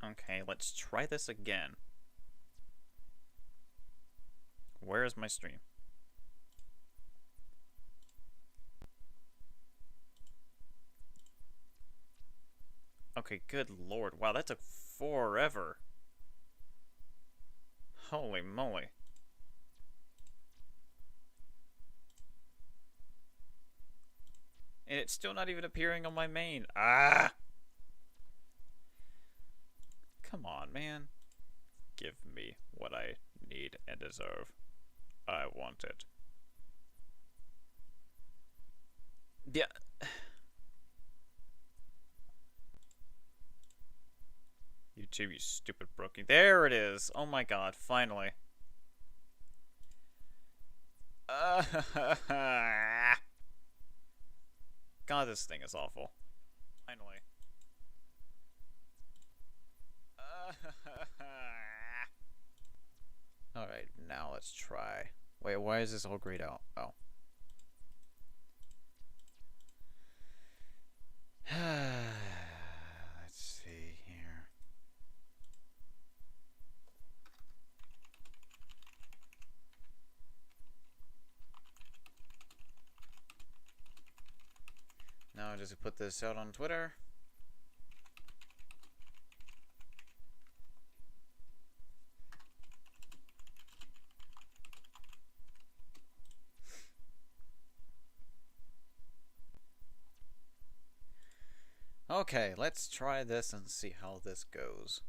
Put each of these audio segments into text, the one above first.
Okay, let's try this again. Where is my stream? Okay, good lord. Wow, that took forever. Holy moly. And it's still not even appearing on my main. Ah! Come on, man. Give me what I need and deserve. I want it. Yeah. YouTube, you stupid brookie. There it is. Oh my god, finally. God, this thing is awful. Finally. Alright, now let's try. Wait, why is this all grayed out? Oh. Let's see here. Now just put this out on Twitter. Okay, let's try this and see how this goes.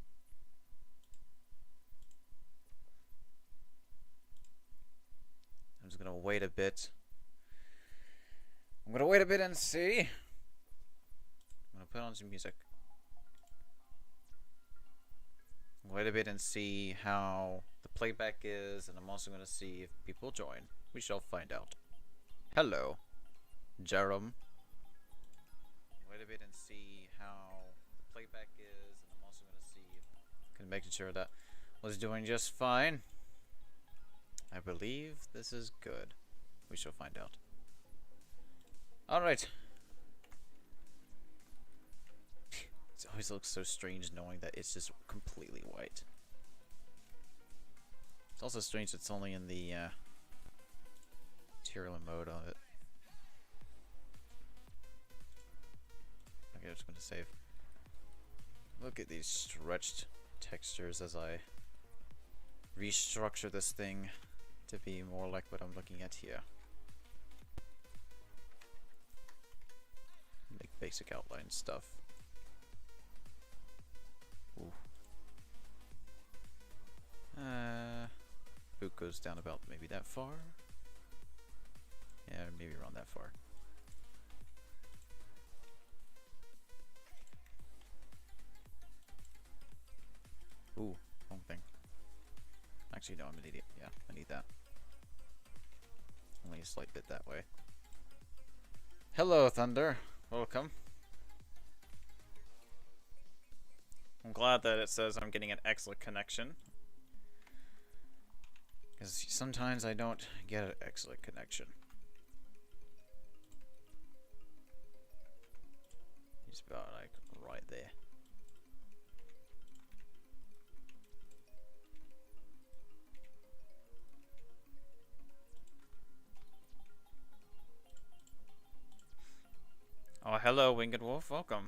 I'm just gonna wait a bit. I'm gonna wait a bit and see. I'm gonna put on some music. Wait a bit and see how the playback is, and I'm also gonna see if people join. We shall find out. Hello, Jerem. Wait a bit and see how the playback is, and I'm also gonna see if making sure that was doing just fine. I believe this is good. We shall find out. Alright. It always looks so strange knowing that it's just completely white. It's also strange it's only in the material mode of it. Okay, I'm just gonna save. Look at these stretched textures as I restructure this thing to be more like what I'm looking at here. Make basic outline stuff. Ooh. Boot goes down about maybe that far. Yeah, maybe around that far. Ooh, wrong thing. Actually, no, I'm an idiot. Yeah, I need that. Only a slight bit that way. Hello, Thunder. Welcome. I'm glad that it says I'm getting an excellent connection. Because sometimes I don't get an excellent connection. It's about like right there. Oh, hello, Winged Wolf. Welcome.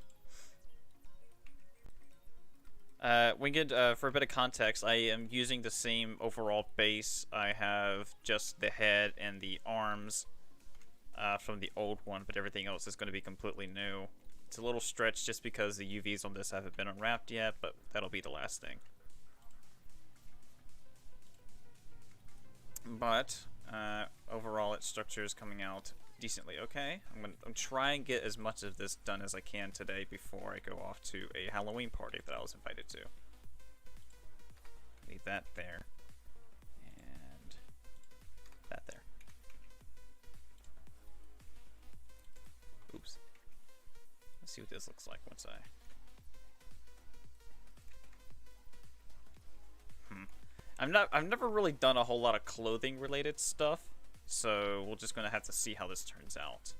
Winged, for a bit of context, I am using the same overall base. I have just the head and the arms from the old one, but everything else is going to be completely new. It's a little stretched just because the UVs on this haven't been unwrapped yet, but that'll be the last thing. But overall, its structure is coming out decently okay. I'm trying to get as much of this done as I can today before I go off to a Halloween party that I was invited to. Leave that there. And that there. Oops. Let's see what this looks like once I... I've never really done a whole lot of clothing related stuff, so we're just gonna have to see how this turns out.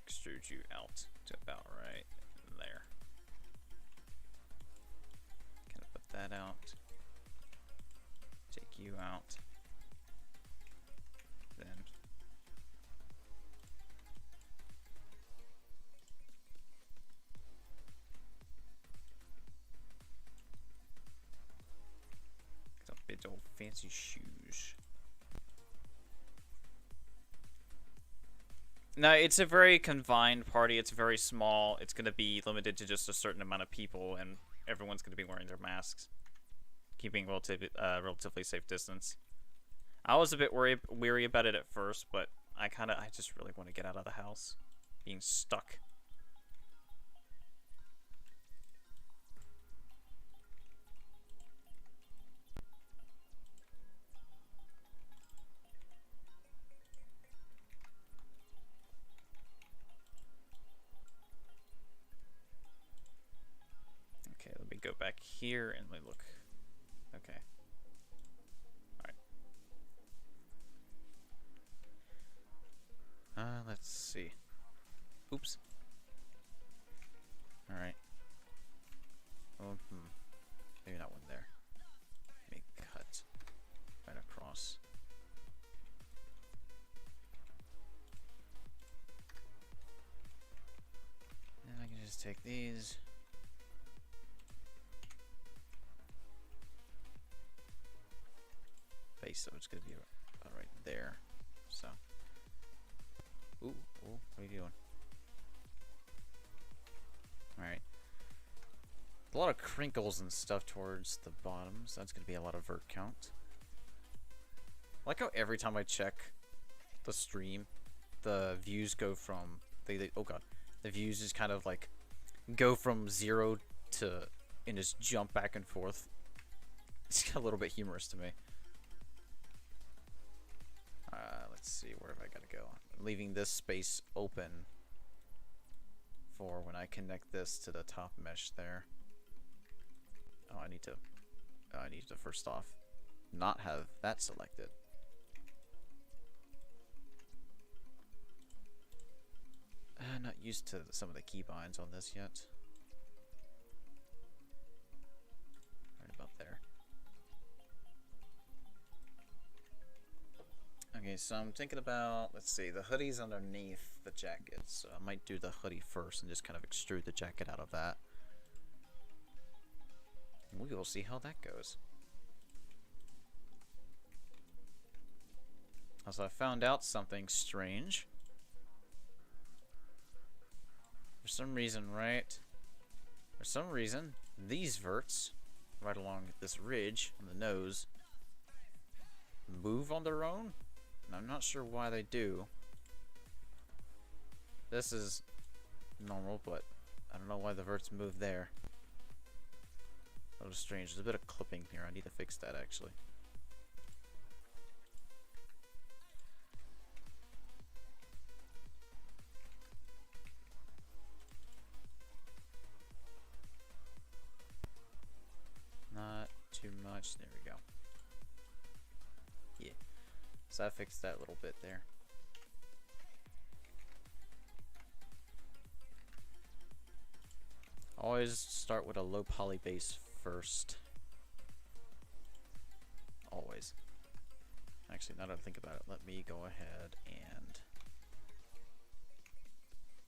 Extrude extrude you out to about right there. Kind of put that out. Take you out. Then some big old fancy shoes. No, it's a very confined party. It's very small. It's going to be limited to just a certain amount of people, and everyone's going to be wearing their masks, keeping relatively safe distance. I was a bit weary about it at first, but I just really want to get out of the house. Being stuck. Okay, let me go back here and let me look. Okay. Alright. Let's see. Oops. Alright. Oh, maybe not one there. Let me cut right across. And I can just take these. Base, so it's gonna be about right there. So. Ooh, what are you doing? Alright. A lot of crinkles and stuff towards the bottom, so that's gonna be a lot of vert count. I like how every time I check the stream, the views go from oh god, the views just kind of like go from 0 to and just jump back and forth. It's a little bit humorous to me. Let's see, where have I got to go? I'm leaving this space open for when I connect this to the top mesh there. Oh, I need to first off not have that selected. I'm not used to some of the keybinds on this yet. Right about there. Okay, so I'm thinking about, let's see, the hoodie's underneath the jacket, so I might do the hoodie first and just kind of extrude the jacket out of that. We will see how that goes. Also, I found out something strange. For some reason, these verts, right along this ridge on the nose, move on their own. And I'm not sure why they do. This is normal, but I don't know why the verts move there. That was strange. There's a bit of clipping here. I need to fix that, actually. Not too much. There we go. Yeah. So I fixed that little bit there. Always start with a low poly base first. Always. Actually, now that I think about it, let me go ahead and...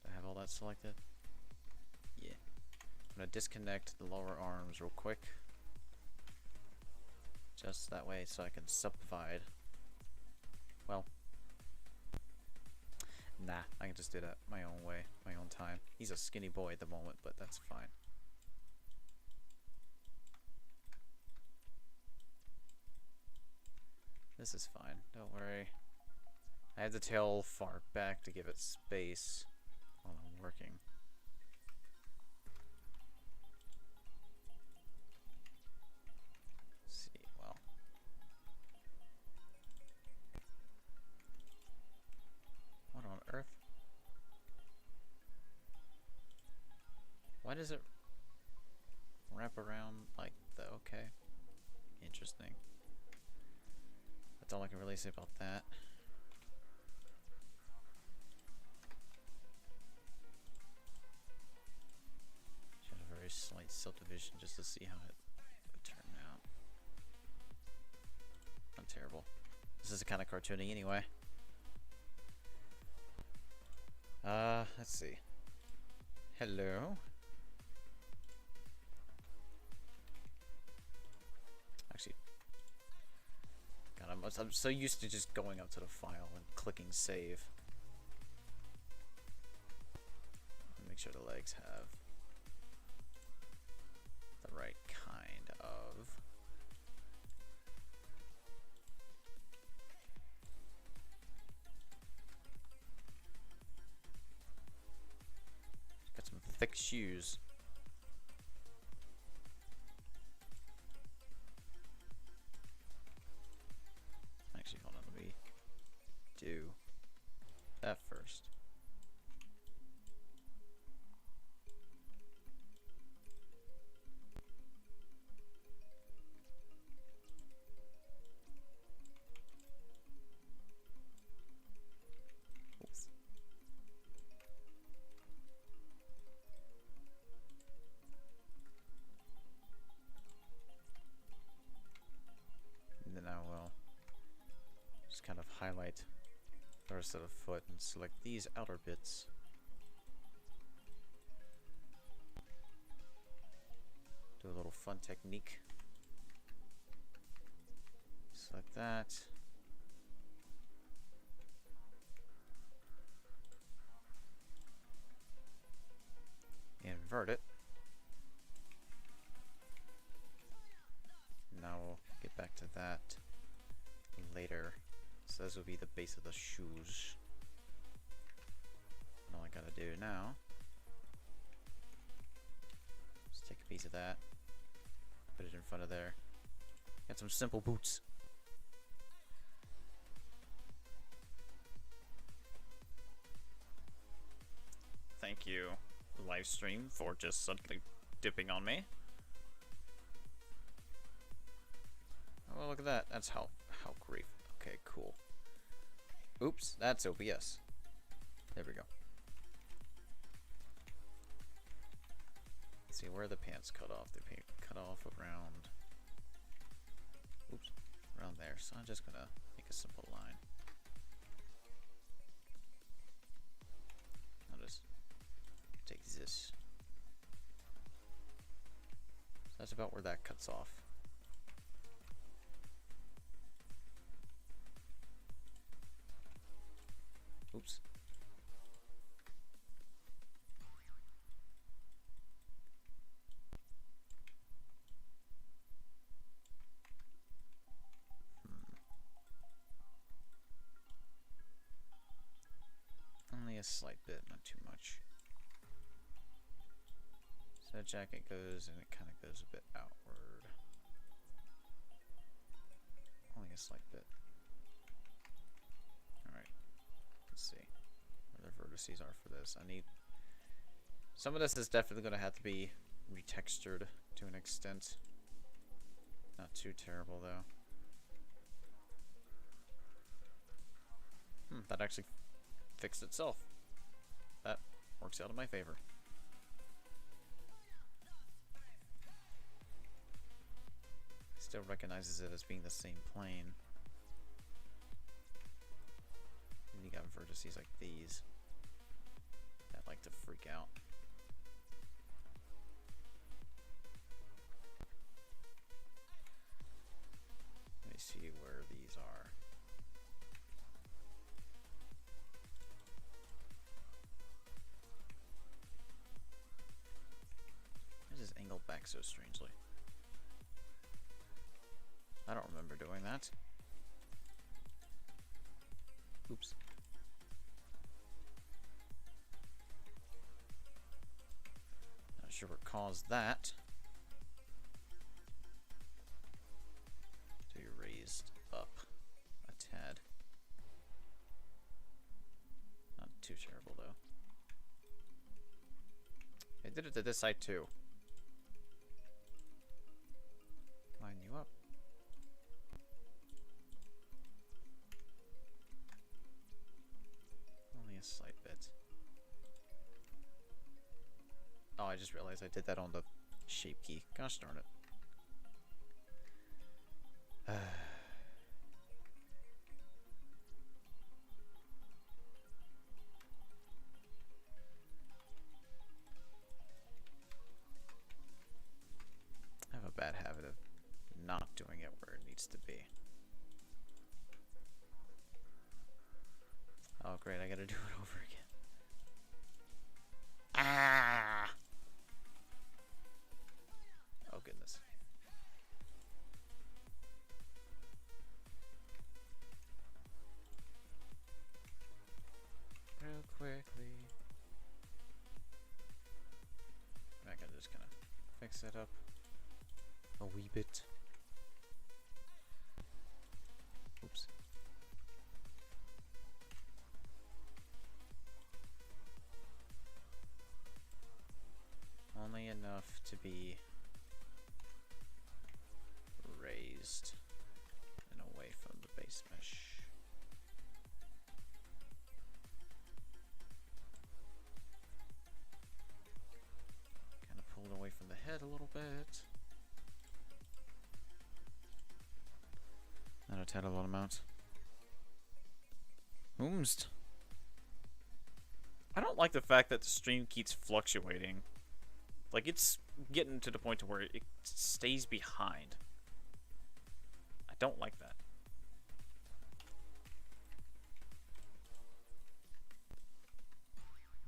Do I have all that selected? Yeah. I'm going to disconnect the lower arms real quick. Just that way so I can subdivide. Well. Nah, I can just do that my own way, my own time. He's a skinny boy at the moment, but that's fine. This is fine, don't worry. I have the tail far back to give it space while I'm working. Let's see, well. What on earth? Why does it wrap around like the okay? Interesting. That's all I can really say about that. subdivision just to see how it would turn out. Not terrible. This is kind of cartoony anyway. Let's see. Hello. Actually, God, I'm so used to just going up to the file and clicking save. Make sure the legs have the right kind of. Got some thick shoes. Actually, hold on, let me do that first. Kind of highlight the rest of the foot and select these outer bits. Do a little fun technique. Select that. Invert it. Now we'll get back to that later. So this will be the base of the shoes. And all I gotta do now is take a piece of that, put it in front of there. Get some simple boots. Thank you, live stream, for just suddenly dipping on me. Oh, well, look at that. That's how great. Okay, cool. Oops, that's OBS. There we go. Let's see where the pants cut off. The pants cut off around. Oops, around there. So I'm just gonna make a simple line. I'll just take this. So that's about where that cuts off. Oops. Only a slight bit, not too much. So the jacket goes and it kind of goes a bit outward. Only a slight bit. Alright. Let's see where the vertices are for this. I need some of this is definitely going to have to be retextured to an extent. Not too terrible though. That actually fixed itself. That works out in my favor. Still recognizes it as being the same plane. And you got vertices like these that like to freak out. Let me see where these are. Why is this angled back so strangely? I don't remember doing that. Oops. Not sure what caused that to be raised up a tad. Not too terrible though. I did it to this side too. Line you up. Only a slight bit. Oh, I just realized I did that on the Shape key. Gosh darn it. I have a bad habit of not doing it where it needs to be. Oh great, I gotta do it over again. Ah! Oh goodness. Real quickly. I can just kind of fix that up a wee bit. Oops. Only enough to be raised and away from the base mesh. Kind of pulled away from the head a little bit. Not a tad amount. Whomst. I don't like the fact that the stream keeps fluctuating. Like, it's getting to the point to where it stays behind. I don't like that.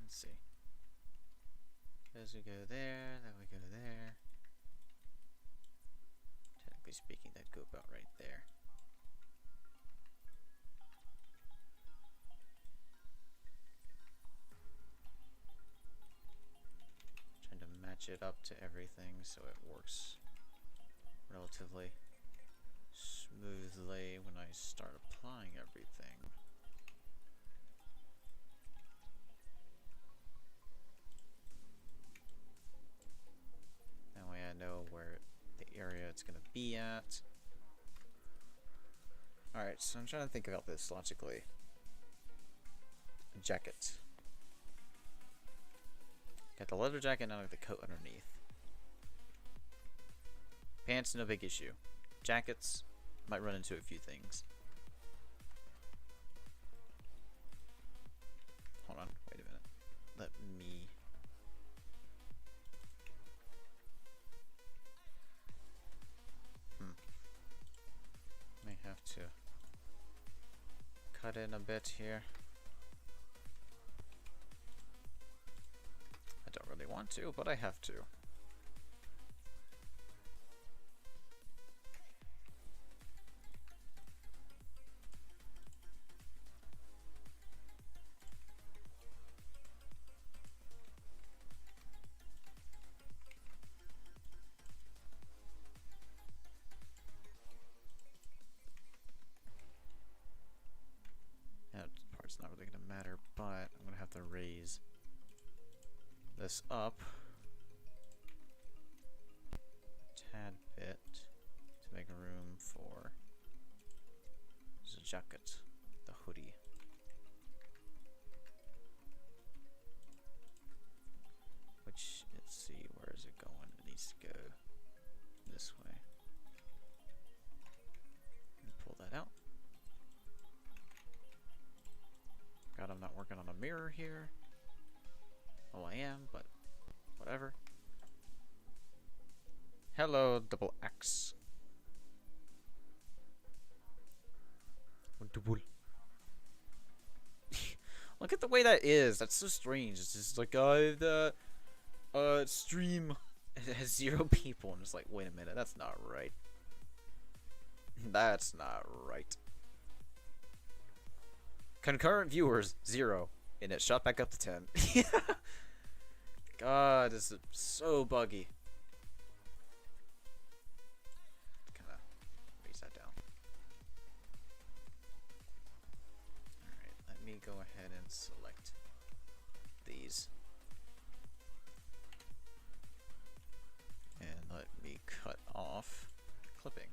Let's see. As we go there, then we go there. Technically speaking, that'd go about right there. Trying to match it up to everything so it works relatively smoothly when I start applying everything. That way I know where the area it's going to be at. Alright, so I'm trying to think about this logically. Jacket. Got the leather jacket, now I got the coat underneath. Pants, no big issue. Jackets, might run into a few things. Hold on, wait a minute. Let me... May have to cut in a bit here. I don't really want to, but I have to. That part's not really going to matter, but I'm going to have to raise this up a tad bit to make room for the jacket, the hoodie. Which, let's see, where is it going? It needs to go this way. And pull that out. God, I'm not working on a mirror here. Well, I am, but whatever. Hello, double X. Double. Look at the way that is. That's so strange. It's just like, the stream has 0 people. I'm just like, wait a minute, that's not right. That's not right. Concurrent viewers, 0. And it shot back up to 10. God, this is so buggy. Kind of raise that down. Alright, let me go ahead and select these. And let me cut off clipping.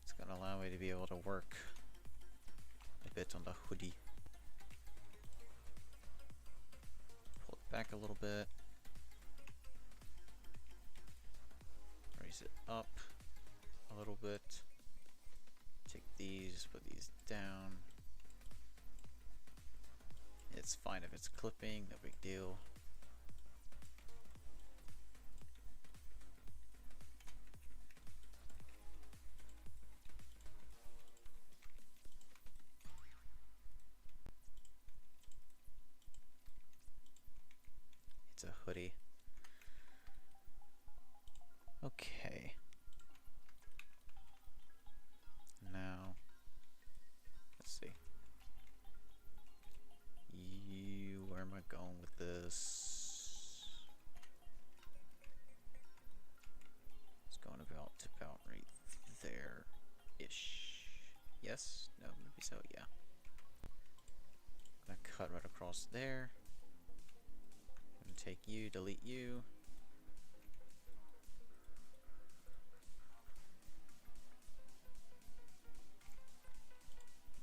It's going to allow me to be able to work a bit on the hoodie. Pull it back a little bit. bit. Take these, put these down. It's fine if it's clipping, no big deal. It's a hoodie. Okay. Now, let's see. Where am I going with this? It's going about right there-ish. Yes? No, maybe so, yeah. I'm gonna cut right across there. I'm gonna take you, delete you.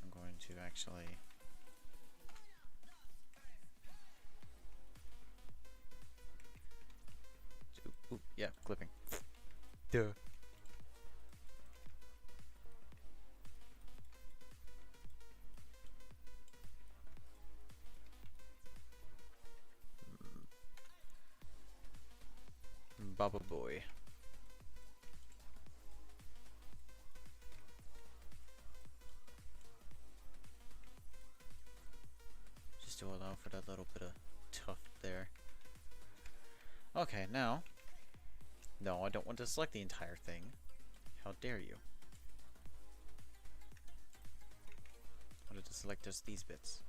I'm going to actually ooh, yeah, clipping. Duh. Baba boy. Just to allow for that little bit of tuft there. Okay, now. No, I don't want to select the entire thing. How dare you? I wanted to select just these bits.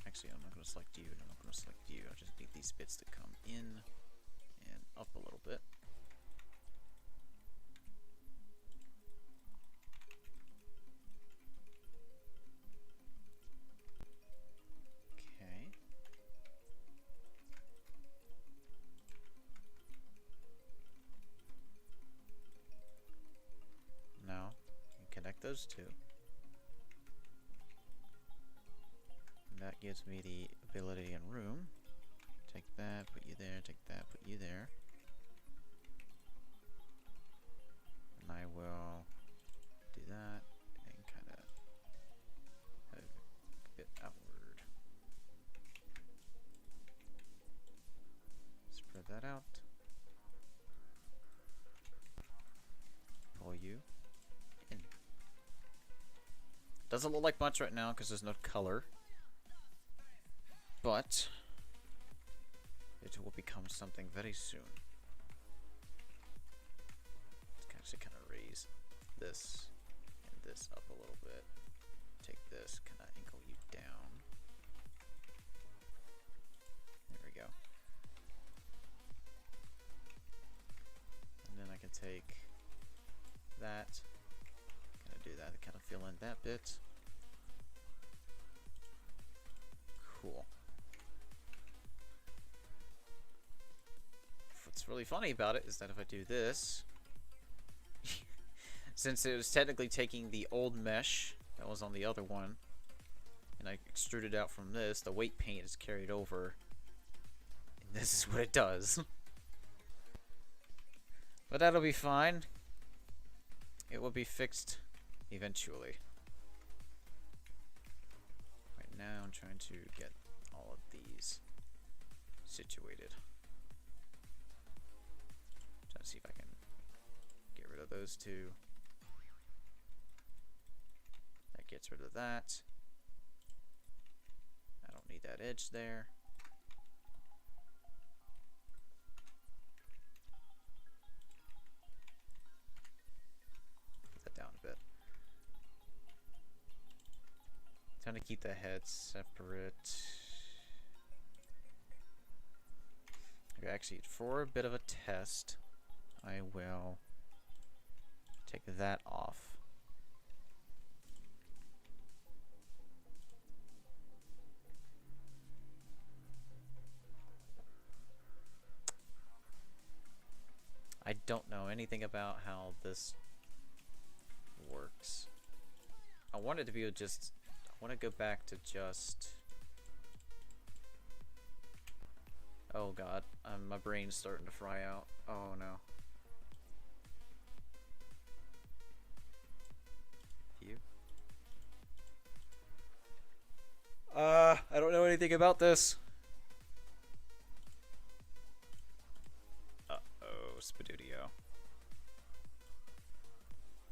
Actually, I'm not going to select you, and I'm not going to select you. I just need these bits to come in and up a little bit. Okay. Now, you connect those two. And that gives me the ability and room. Take that, put you there, take that, put you there. And I will do that and kind of have a bit outward. Spread that out. Pull you in. Doesn't look like much right now because there's no color. But it will become something very soon. Let's actually kind of raise this and this up a little bit. Take this, kind of angle you down. There we go. And then I can take that, kind of do that, kind of fill in that bit. Cool. What's really funny about it is that if I do this, since it was technically taking the old mesh that was on the other one, and I extruded out from this, the weight paint is carried over, and this is what it does. But that'll be fine. It will be fixed eventually. Right now I'm trying to get all of these situated. Trying to see if I can get rid of those two. That gets rid of that. I don't need that edge there. Put that down a bit. Trying to keep the heads separate. Okay, actually, for a bit of a test, I will take that off. I don't know anything about how this works. I wanted to be just, I want to go back to just, oh god, my brain's starting to fry out. Oh no. anything about this? Uh-oh, Spadudio.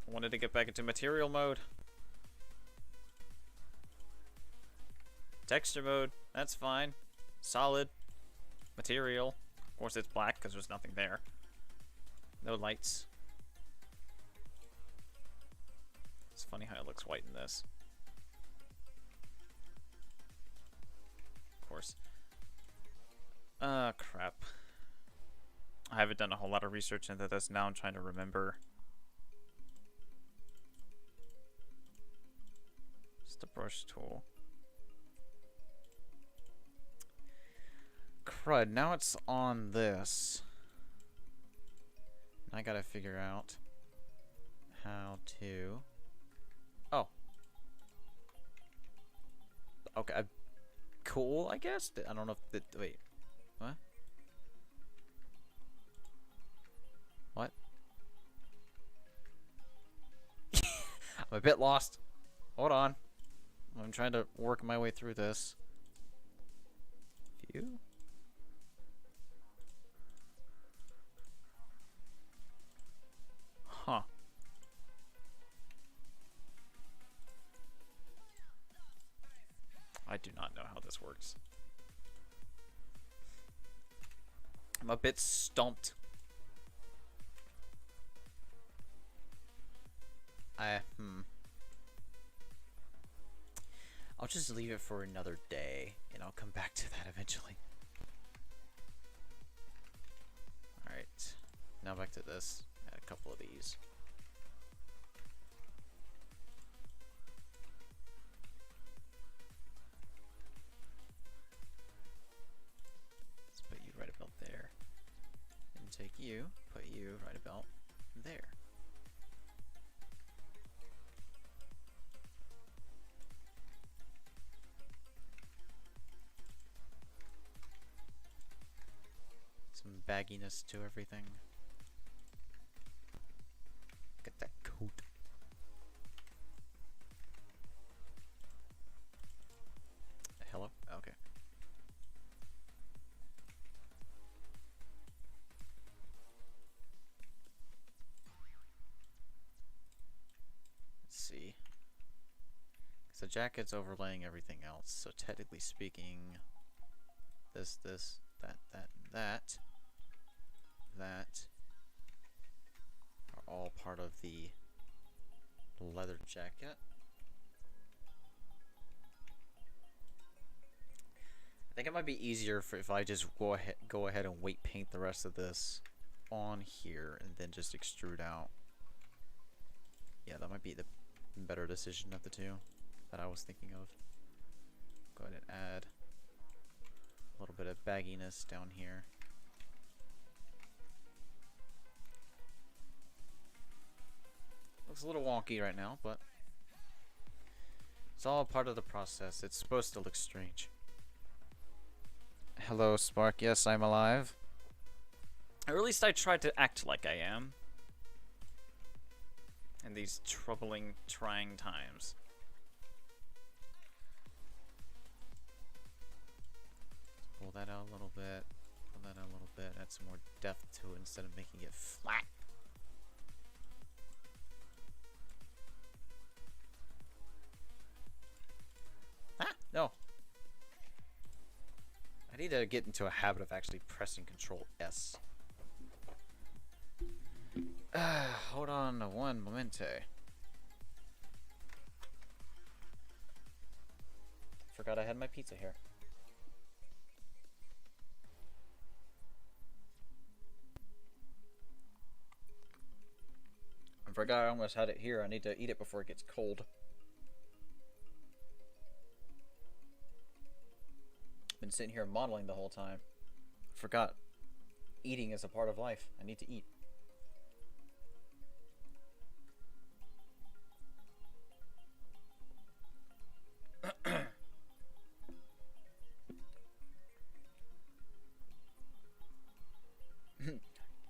Wanted to get back into material mode. Texture mode, that's fine. Solid. Material. Of course it's black because there's nothing there. No lights. It's funny how it looks white in this. Of course. Crap. I haven't done a whole lot of research into this. Now I'm trying to remember. Just a brush tool. Crud, now it's on this. I gotta figure out how to... Oh. Okay, cool, I guess? I don't know if the... Wait. What? What? I'm a bit lost. Hold on. I'm trying to work my way through this. View? Huh. I do not know how this works. I'm a bit stumped. I'll just leave it for another day, and I'll come back to that eventually. Alright, now back to this. Add a couple of these. Let's put you right about there. And take you, put you right about there. Some bagginess to everything. Get that coat. Hello? Okay. Let's see. So jacket's overlaying everything else. So technically speaking, this, that, that are all part of the leather jacket. I think it might be easier if I just go ahead and weight paint the rest of this on here and then just extrude out. Yeah, that might be the better decision of the two that I was thinking of. Go ahead and add a little bit of bagginess down here. Looks a little wonky right now, but it's all part of the process. It's supposed to look strange. Hello, Spark. Yes, I'm alive. Or at least I tried to act like I am in these troubling, trying times. Pull that out a little bit. Pull that out a little bit. Add some more depth to it instead of making it flat. No. I need to get into a habit of actually pressing Control S. Hold on one momente. Forgot I had my pizza here. I forgot I almost had it here. I need to eat it before it gets cold. Been sitting here modeling the whole time. Forgot eating is a part of life. I need to eat.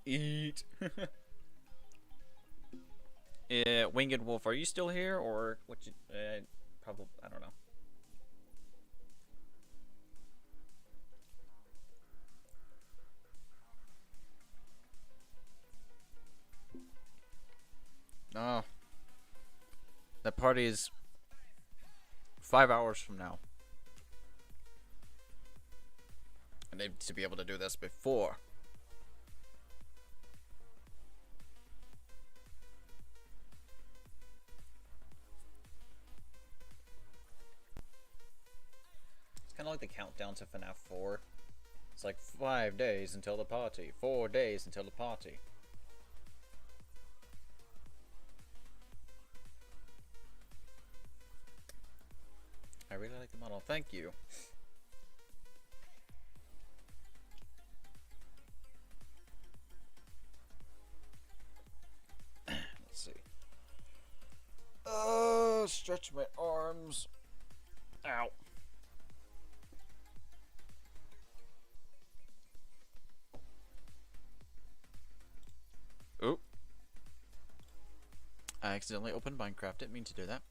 Eat. Winged Wolf, are you still here, or what? You probably, I don't know. party is 5 hours from now. I need to be able to do this before. It's kind of like the countdown to FNAF 4. It's like 5 days until the party, 4 days until the party. I really like the model, thank you. Let's see. Stretch my arms. Ow. Oop. I accidentally opened Minecraft, didn't mean to do that.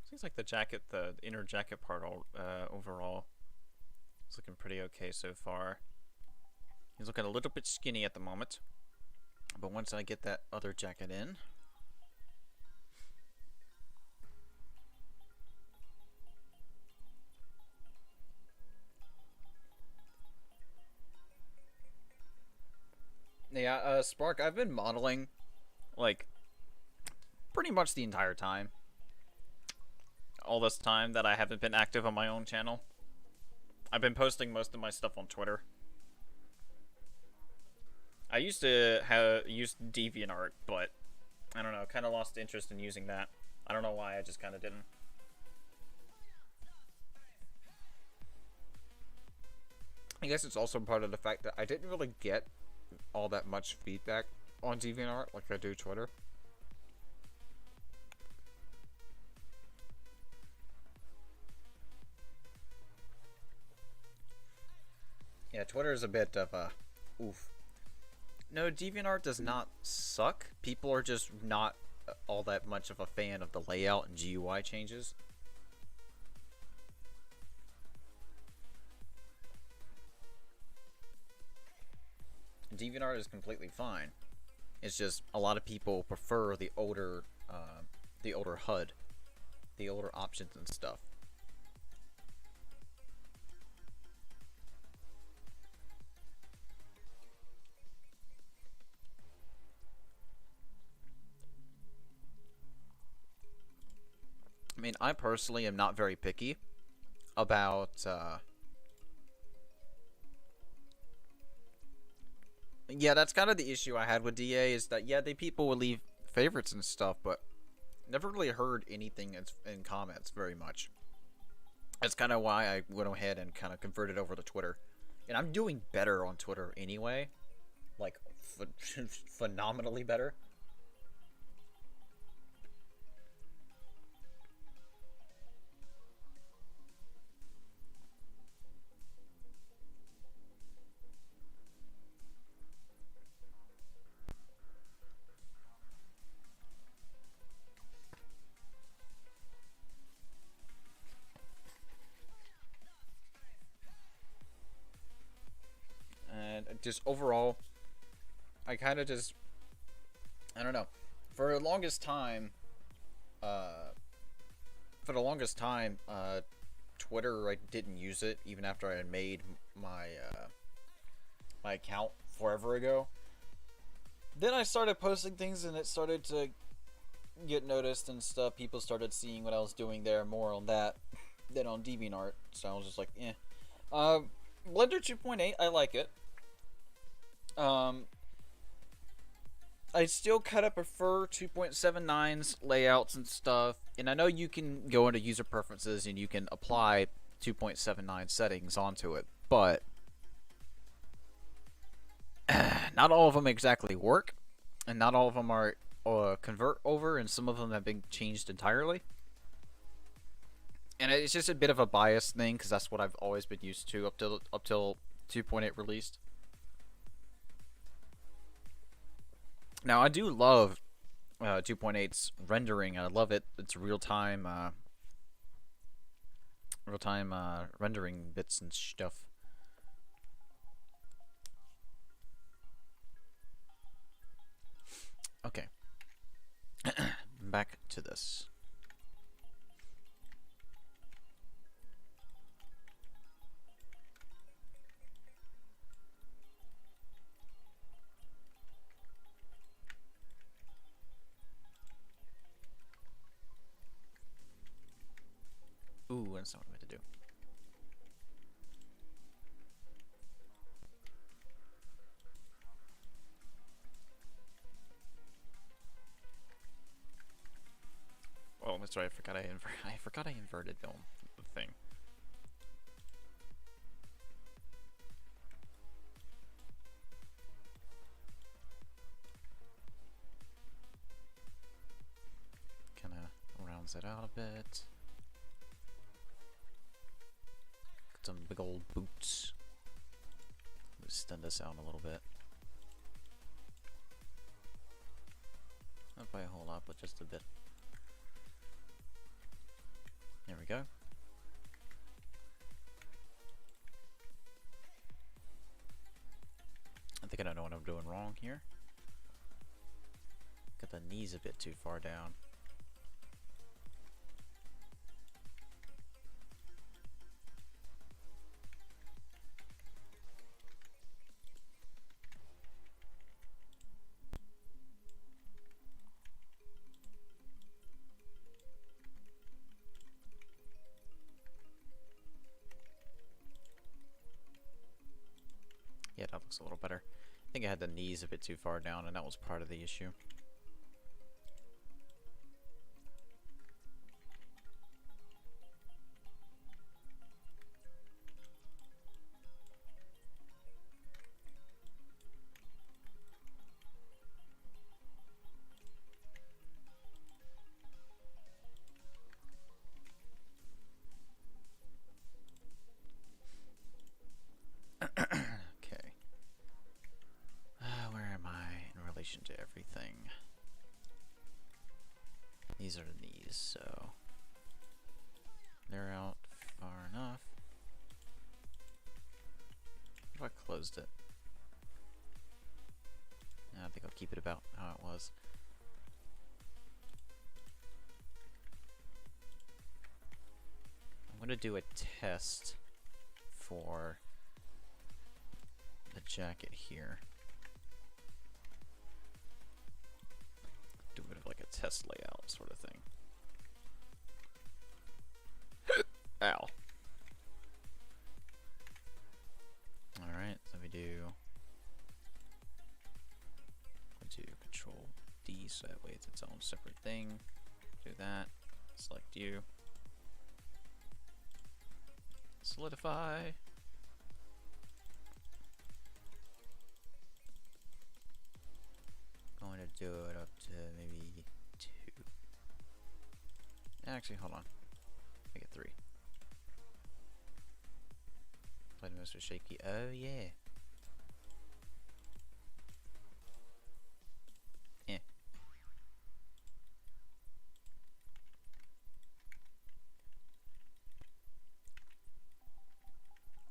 Seems like the jacket, the inner jacket part overall is looking pretty okay so far. He's looking a little bit skinny at the moment, but once I get that other jacket in, yeah, Spark, I've been modeling, like, pretty much the entire time. All this time that I haven't been active on my own channel. I've been posting most of my stuff on Twitter. I used to use DeviantArt, but I don't know, kind of lost interest in using that. I don't know why, I just kind of didn't. I guess it's also part of the fact that I didn't really get all that much feedback on DeviantArt like I do Twitter. Yeah, Twitter is a bit of a oof. No, DeviantArt does not suck. People are just not all that much of a fan of the layout and GUI changes. DeviantArt is completely fine. It's just a lot of people prefer the older HUD, the older options and stuff. I mean, I personally am not very picky about yeah, that's kind of the issue I had with DA, is that, yeah, people would leave favorites and stuff, but never really heard anything in comments very much. That's kind of why I went ahead and kind of converted over to Twitter. And I'm doing better on Twitter anyway. Like, phenomenally better. Just overall, I kind of just, I don't know, for the longest time, Twitter, I didn't use it even after I had made my my account forever ago. Then I started posting things and it started to get noticed and stuff. People started seeing what I was doing there more on that than on DeviantArt, so I was just like, eh. Blender 2.8, I like it. I still kind of prefer 2.79's layouts and stuff, and I know you can go into user preferences and you can apply 2.79 settings onto it, but not all of them exactly work, and not all of them are convert over, and some of them have been changed entirely. And it's just a bit of a bias thing, because that's what I've always been used to up till 2.8 released. Now, I do love 2.8's rendering. I love it. It's real-time rendering bits and stuff. back to this. Ooh, that's not what I meant to do. Oh, that's right. I forgot I inverted the thing. Kind of rounds it out a bit. Got some big old boots. Let's extend this out a little bit. Not by a whole lot, but just a bit. There we go. I think I don't know what I'm doing wrong here. Got the knees a bit too far down. Yeah, that looks a little better. I think I had the knees a bit too far down, and that was part of the issue. To everything. These are the knees, so they're out far enough. If I closed it, I think I'll keep it about how it was. I'm going to do a test for the jacket here. Do a bit of like a test layout sort of thing. Ow. Alright, so we do Control D so that way it's its own separate thing. Do that. Select you. Solidify. Going to do it up to maybe 2. Actually, hold on. Make it 3. Play the mouse with shaky. Oh yeah. Eh.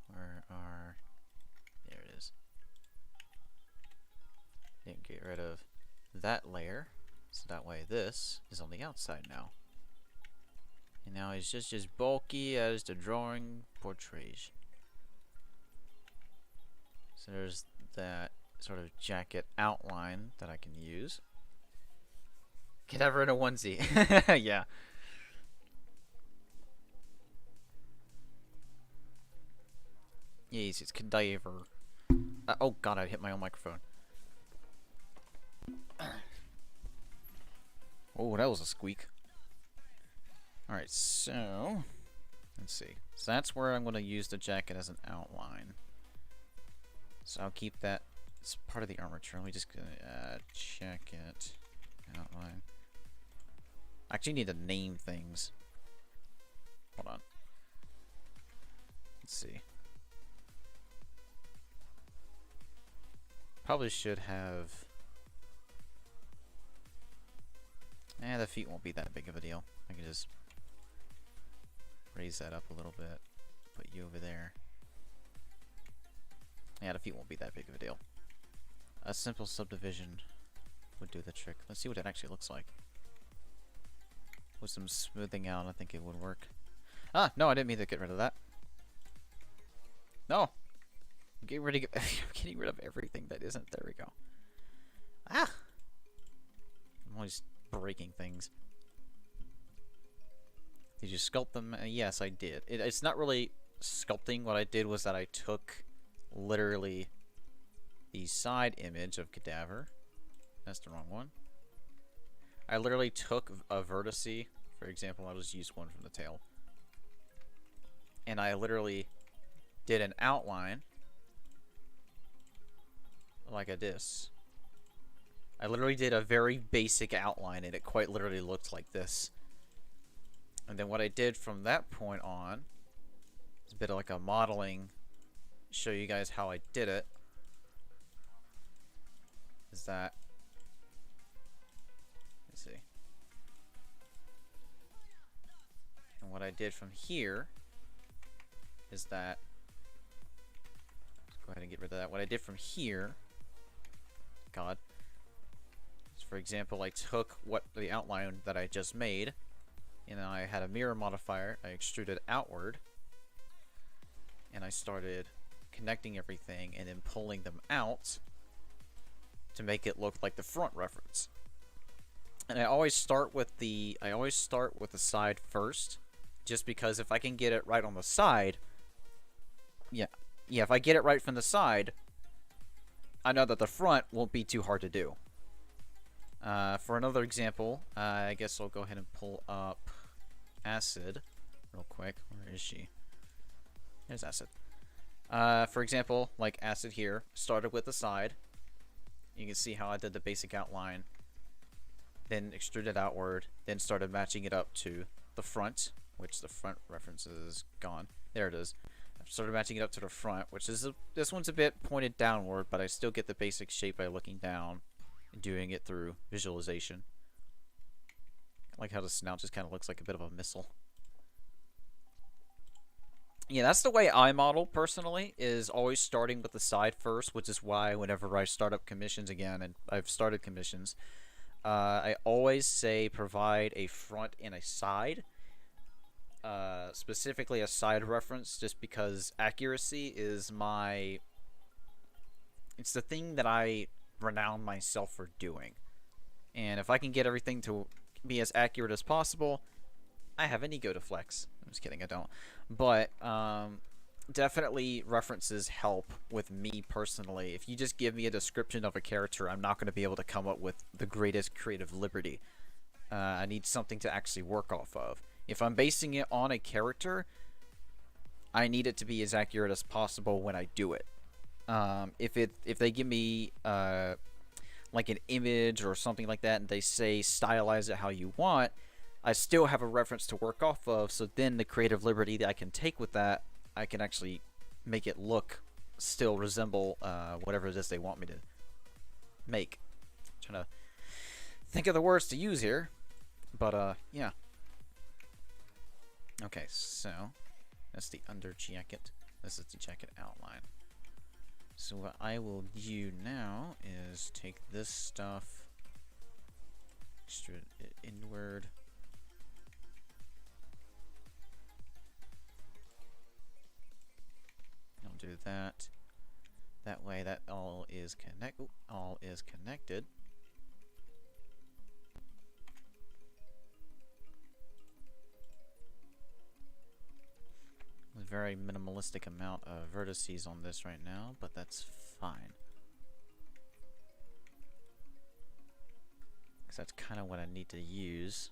Where are? There it is. Didn't get rid of that layer, so that way this is on the outside now. And now it's just as bulky as the drawing portrays. So there's that sort of jacket outline that I can use. Get ever in a onesie. Yeah. Yes, it's cadaver. Oh god, I hit my own microphone. Oh, that was a squeak. Alright, so let's see. So that's where I'm going to use the jacket as an outline. So I'll keep that as part of the armature. Let me just jacket outline. I actually need to name things. Hold on. Let's see. Probably should have. The feet won't be that big of a deal. I can just raise that up a little bit. Put you over there. Yeah, the feet won't be that big of a deal. A simple subdivision would do the trick. Let's see what it actually looks like. With some smoothing out, I think it would work. Ah, no, I didn't mean to get rid of that. No! I'm getting rid of everything that isn't. There we go. Ah! I'm always breaking things. Did you sculpt them? Yes, I did. It's not really sculpting. What I did was that I took literally the side image of Cadaver. That's the wrong one. I literally took a vertice, for example. I'll just use one from the tail. And I literally did an outline like this. I literally did a very basic outline, and it quite literally looked like this. And then what I did from that point on is a bit of like a modeling, show you guys how I did it. Is that, let's see. And what I did from here is that, let's go ahead and get rid of that. What I did from here, God, is for example, I took what the outline that I just made, and I had a mirror modifier. I extruded outward, and I started connecting everything and then pulling them out to make it look like the front reference. And I always start with the side first, just because if I can get it right on the side, if I get it right from the side, I know that the front won't be too hard to do. For another example, I guess I'll go ahead and pull up Acid real quick. Where is she? There's Acid. For example, like Acid here, started with the side. You can see how I did the basic outline, then extruded outward, then started matching it up to the front, which the front reference is gone. There it is. I started matching it up to the front, which is this one's a bit pointed downward, but I still get the basic shape by looking down and doing it through visualization. I like how the snout just kind of looks like a bit of a missile. Yeah, that's the way I model personally, is always starting with the side first, which is why whenever I start up commissions again, and I've started commissions, I always say provide a front and a side. Specifically a side reference, just because accuracy is it's the thing that I renown myself for doing. And if I can get everything to be as accurate as possible, I have an ego to flex. I'm just kidding, I don't. But definitely references help with me personally. If you just give me a description of a character, I'm not going to be able to come up with the greatest creative liberty. I need something to actually work off of. If I'm basing it on a character, I need it to be as accurate as possible when I do it. If they give me like an image or something like that, and they say stylize it how you want, I still have a reference to work off of. So then the creative liberty that I can take with that, I can actually make it look, still resemble whatever it is they want me to make. I'm trying to think of the words to use here, but yeah. Okay, so that's the under jacket. This is the jacket outline. So what I will do now is take this stuff, extrude it inward. I'll do that. That way, that all is connected. Very minimalistic amount of vertices on this right now, but that's fine. Because that's kind of what I need to use.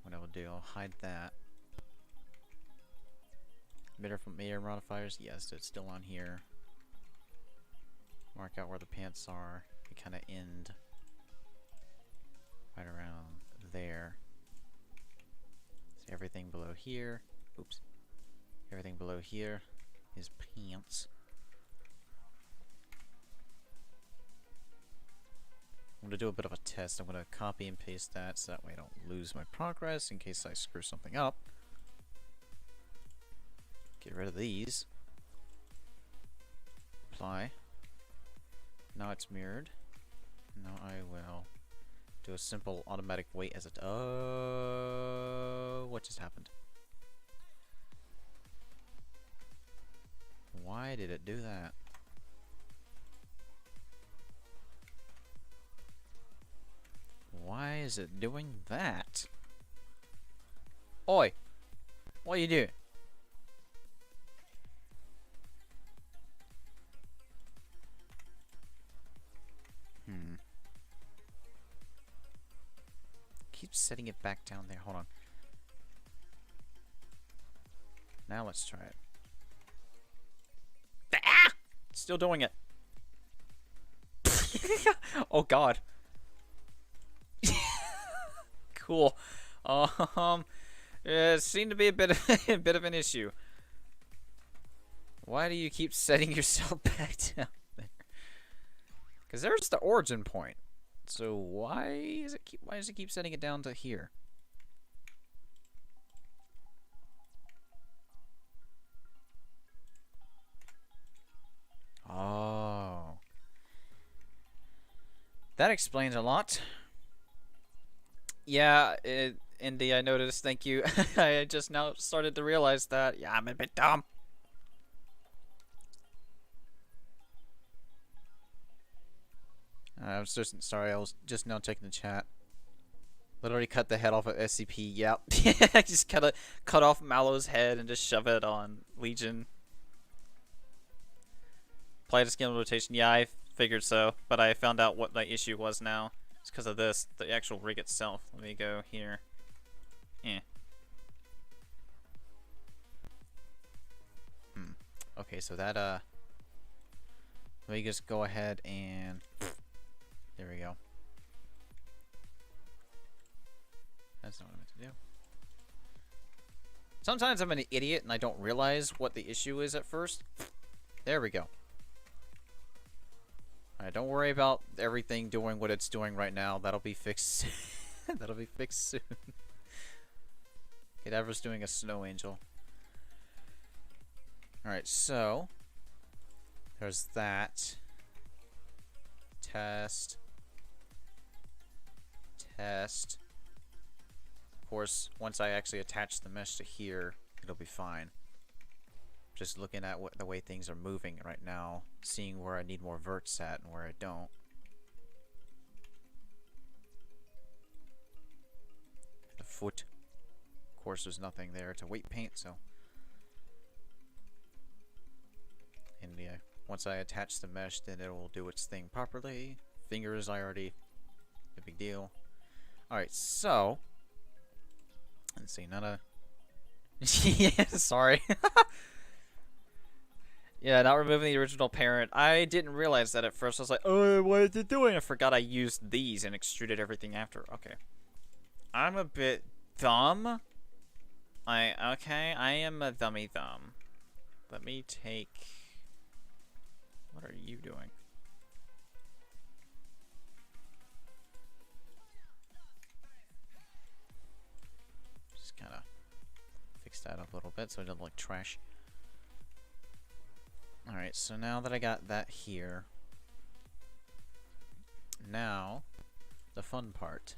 What I will do, I'll hide that. Mirror modifiers, yes, it's still on here. Mark out where the pants are. They kind of end right around there. See everything below here. Oops. Everything below here is pants. I'm going to do a bit of a test. I'm going to copy and paste that so that way I don't lose my progress in case I screw something up. Get rid of these. Apply. Now it's mirrored. Now I will Do a simple automatic wait as it. Oh, what just happened? Why did it do that? Why is it doing that? Oi! What you do? Keep setting it back down there. Hold on. Now let's try it. Ah! Still doing it. Oh god. Cool. It seemed to be a bit of a bit of an issue. Why do you keep setting yourself back down there? Because there's the origin point. So why does it keep setting it down to here? Oh. That explains a lot. Yeah, Indy, I noticed. Thank you. I just now started to realize that. Yeah, I'm a bit dumb. I was just sorry. I was just now checking the chat. Literally cut the head off of SCP. Yep. I just cut off Mallow's head and just shove it on Legion. Apply to skill rotation. Yeah, I figured so, but I found out what my issue was now. It's because of this, the actual rig itself. Let me go here. Okay, so that let me just go ahead and there we go. That's not what I meant to do. Sometimes I'm an idiot and I don't realize what the issue is at first. There we go. Alright, don't worry about everything doing what it's doing right now. That'll be fixed. That'll be fixed soon. Cadaver's doing a snow angel. Alright, so there's that. Test. Test. Of course, once I actually attach the mesh to here, it'll be fine. Just looking at the way things are moving right now, seeing where I need more verts at and where I don't. The foot. Of course, there's nothing there to weight paint, so. And yeah, once I attach the mesh, then it will do its thing properly. Fingers, I already, no big deal. Alright, so. Let's see, not a. Yeah, sorry. Yeah, not removing the original parent. I didn't realize that at first. I was like, oh, what is it doing? I forgot I used these and extruded everything after. Okay. I'm a bit dumb. Okay, I am a dummy thumb. Let me take... What are you doing? Just kind of fix that up a little bit so it doesn't look trash. Alright, so now that I got that here, now the fun part.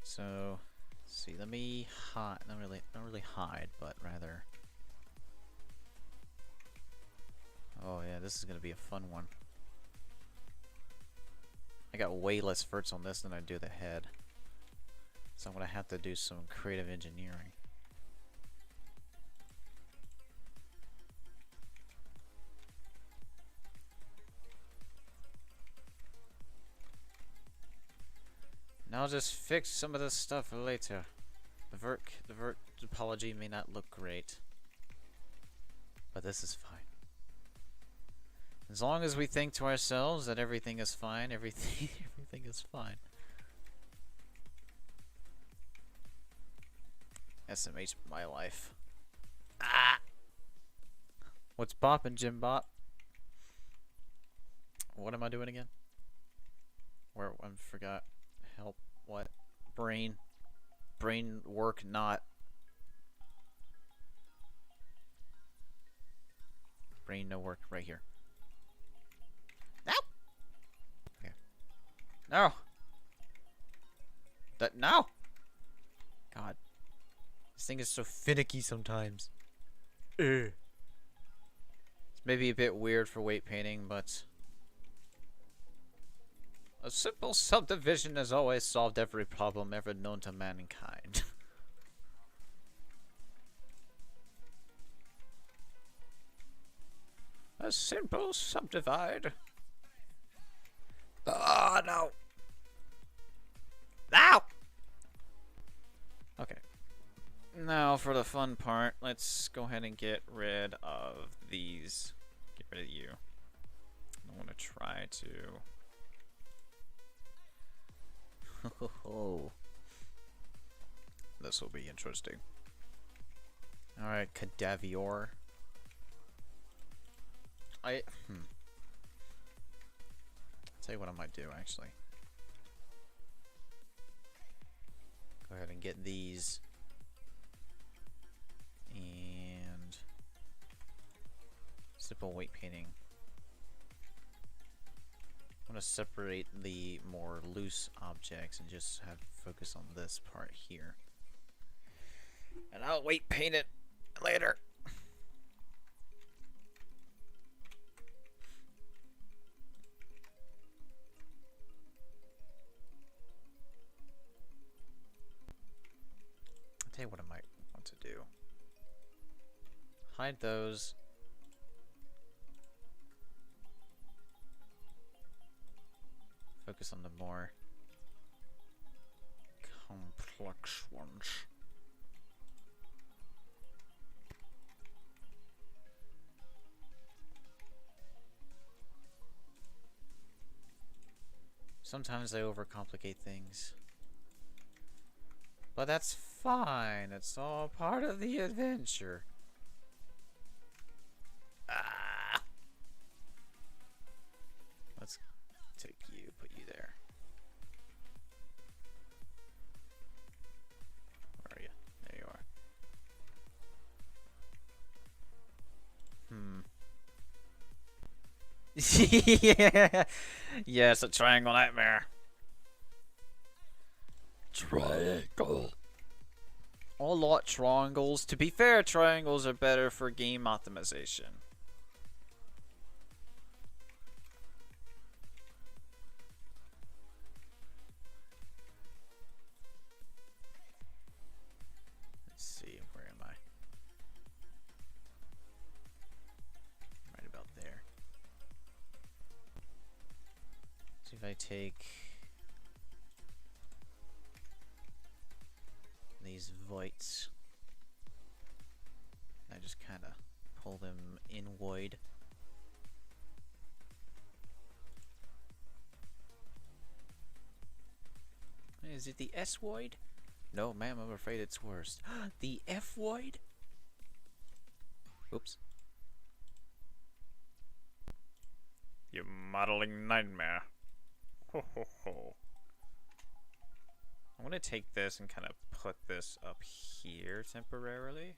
So, let's see, let me hide, not really hide, but rather, oh yeah, this is gonna be a fun one. I got way less verts on this than I do the head, so I'm gonna have to do some creative engineering. And I'll just fix some of this stuff later. The vert topology may not look great, but this is fine. As long as we think to ourselves that everything is fine, everything is fine. SMH my life. Ah! What's boppin', Jim Bop? What am I doing again? Where I forgot. Help. What? Brain. Brain work not. Brain no work right here. Ow! Okay. This thing is so finicky sometimes. It's maybe a bit weird for weight painting, but a simple subdivision has always solved every problem ever known to mankind. A simple subdivide. Oh no! Ow! Okay. Now for the fun part, let's go ahead and get rid of these. Get rid of you. I want to try to... This will be interesting. Alright, Cadavior. I'll tell you what I might do, actually. Go ahead and get these. And... simple weight painting. I want to separate the more loose objects and just have focus on this part here. And I'll weight paint it later. I'll tell you what I might want to do. Hide those. Focus on the more complex ones. Sometimes I overcomplicate things. But that's fine. It's all part of the adventure. Ah! Let's take you, put you there. Where are you? There you are. Yeah. Yes, a triangle nightmare. Triangle. I like triangles. To be fair, triangles are better for game optimization. Let's see, where am I? Right about there. See if I take these voids. I just kind of pull them inward. Is it the S void? No, ma'am, I'm afraid it's worse. The F void? Oops. You modeling nightmare. Ho ho ho. I'm gonna take this and kind of put this up here temporarily.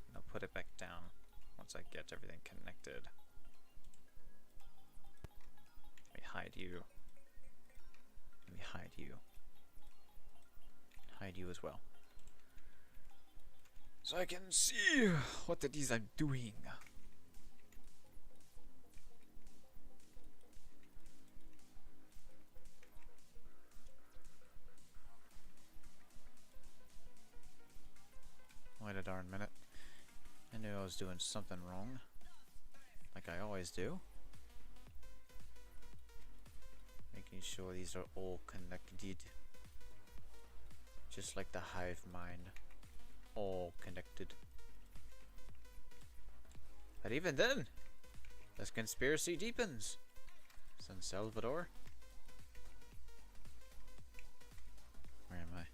And I'll put it back down once I get everything connected. Let me hide you. Let me hide you. Hide you as well. So I can see what it is I'm doing. Wait a darn minute. I knew I was doing something wrong. Like I always do. Making sure these are all connected. Just like the hive mind. All connected. But even then, this conspiracy deepens. San Salvador? Where am I?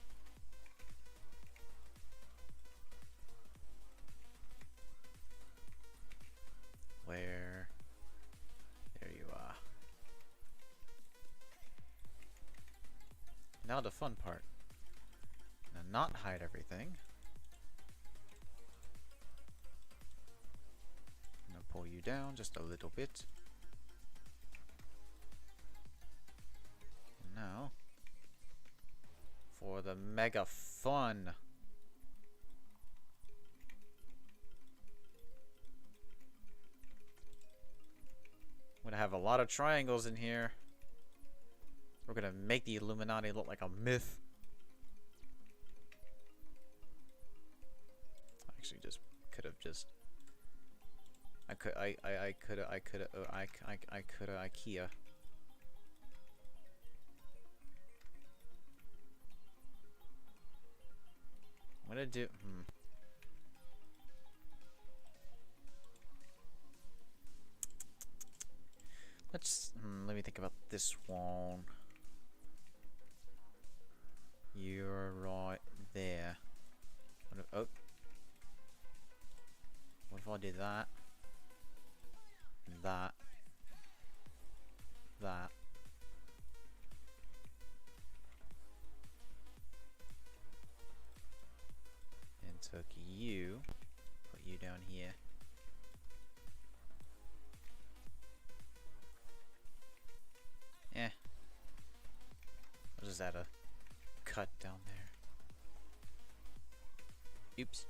Where? There you are. Now the fun part. Now not hide everything. I'm gonna pull you down just a little bit. And now for the mega fun have a lot of triangles in here. We're gonna make the Illuminati look like a myth. Actually, just could have just. I could IKEA. What did I do? Let me think about this one. You're right there. What if I did that? That. And took you, put you down here. I'll just add a cut down there. Oops.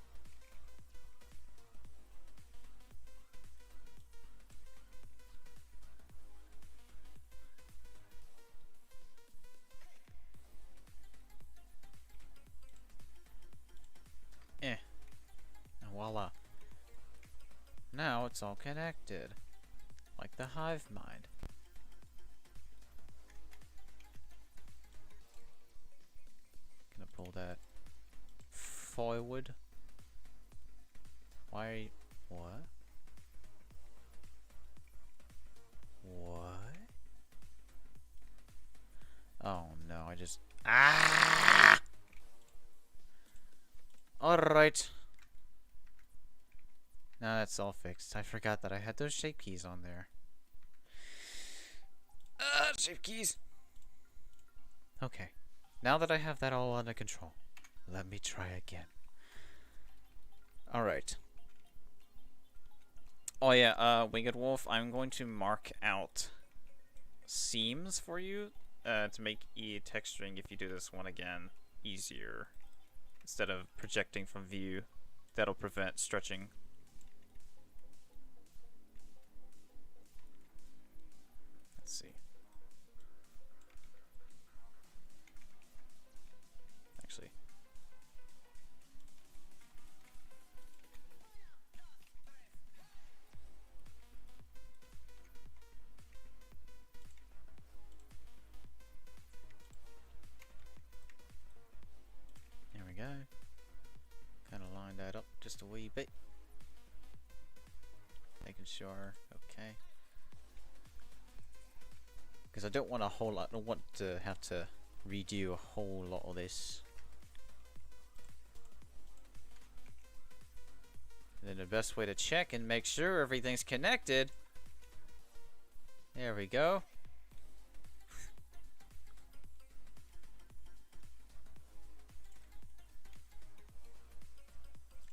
And voila. Now it's all connected. Like the hive mind. Gonna pull that forward. Why are you... What? What? Oh no, I just... Ah! Alright. Now that's all fixed. I forgot that I had those shape keys on there. Shape keys! Okay. Now that I have that all under control, let me try again. Alright. Oh yeah, Winged Wolf, I'm going to mark out seams for you to make texturing, if you do this one again, easier. Instead of projecting from view, that'll prevent stretching. Let's see. Actually. There we go. Kind of line that up just a wee bit. Making sure, okay. Because I don't want a whole lot, I don't want to have to redo a whole lot of this. And then the best way to check and make sure everything's connected. There we go.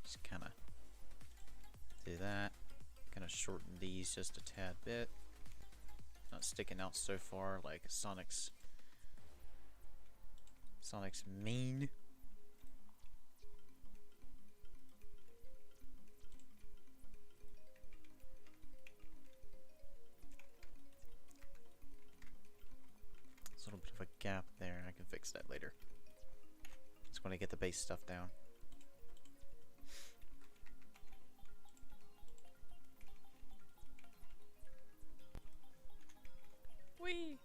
Just kind of do that. Kind of shorten these just a tad bit. Not sticking out so far like Sonic's mane. There's a little bit of a gap there. I can fix that later. Just want to get the base stuff down. Whee!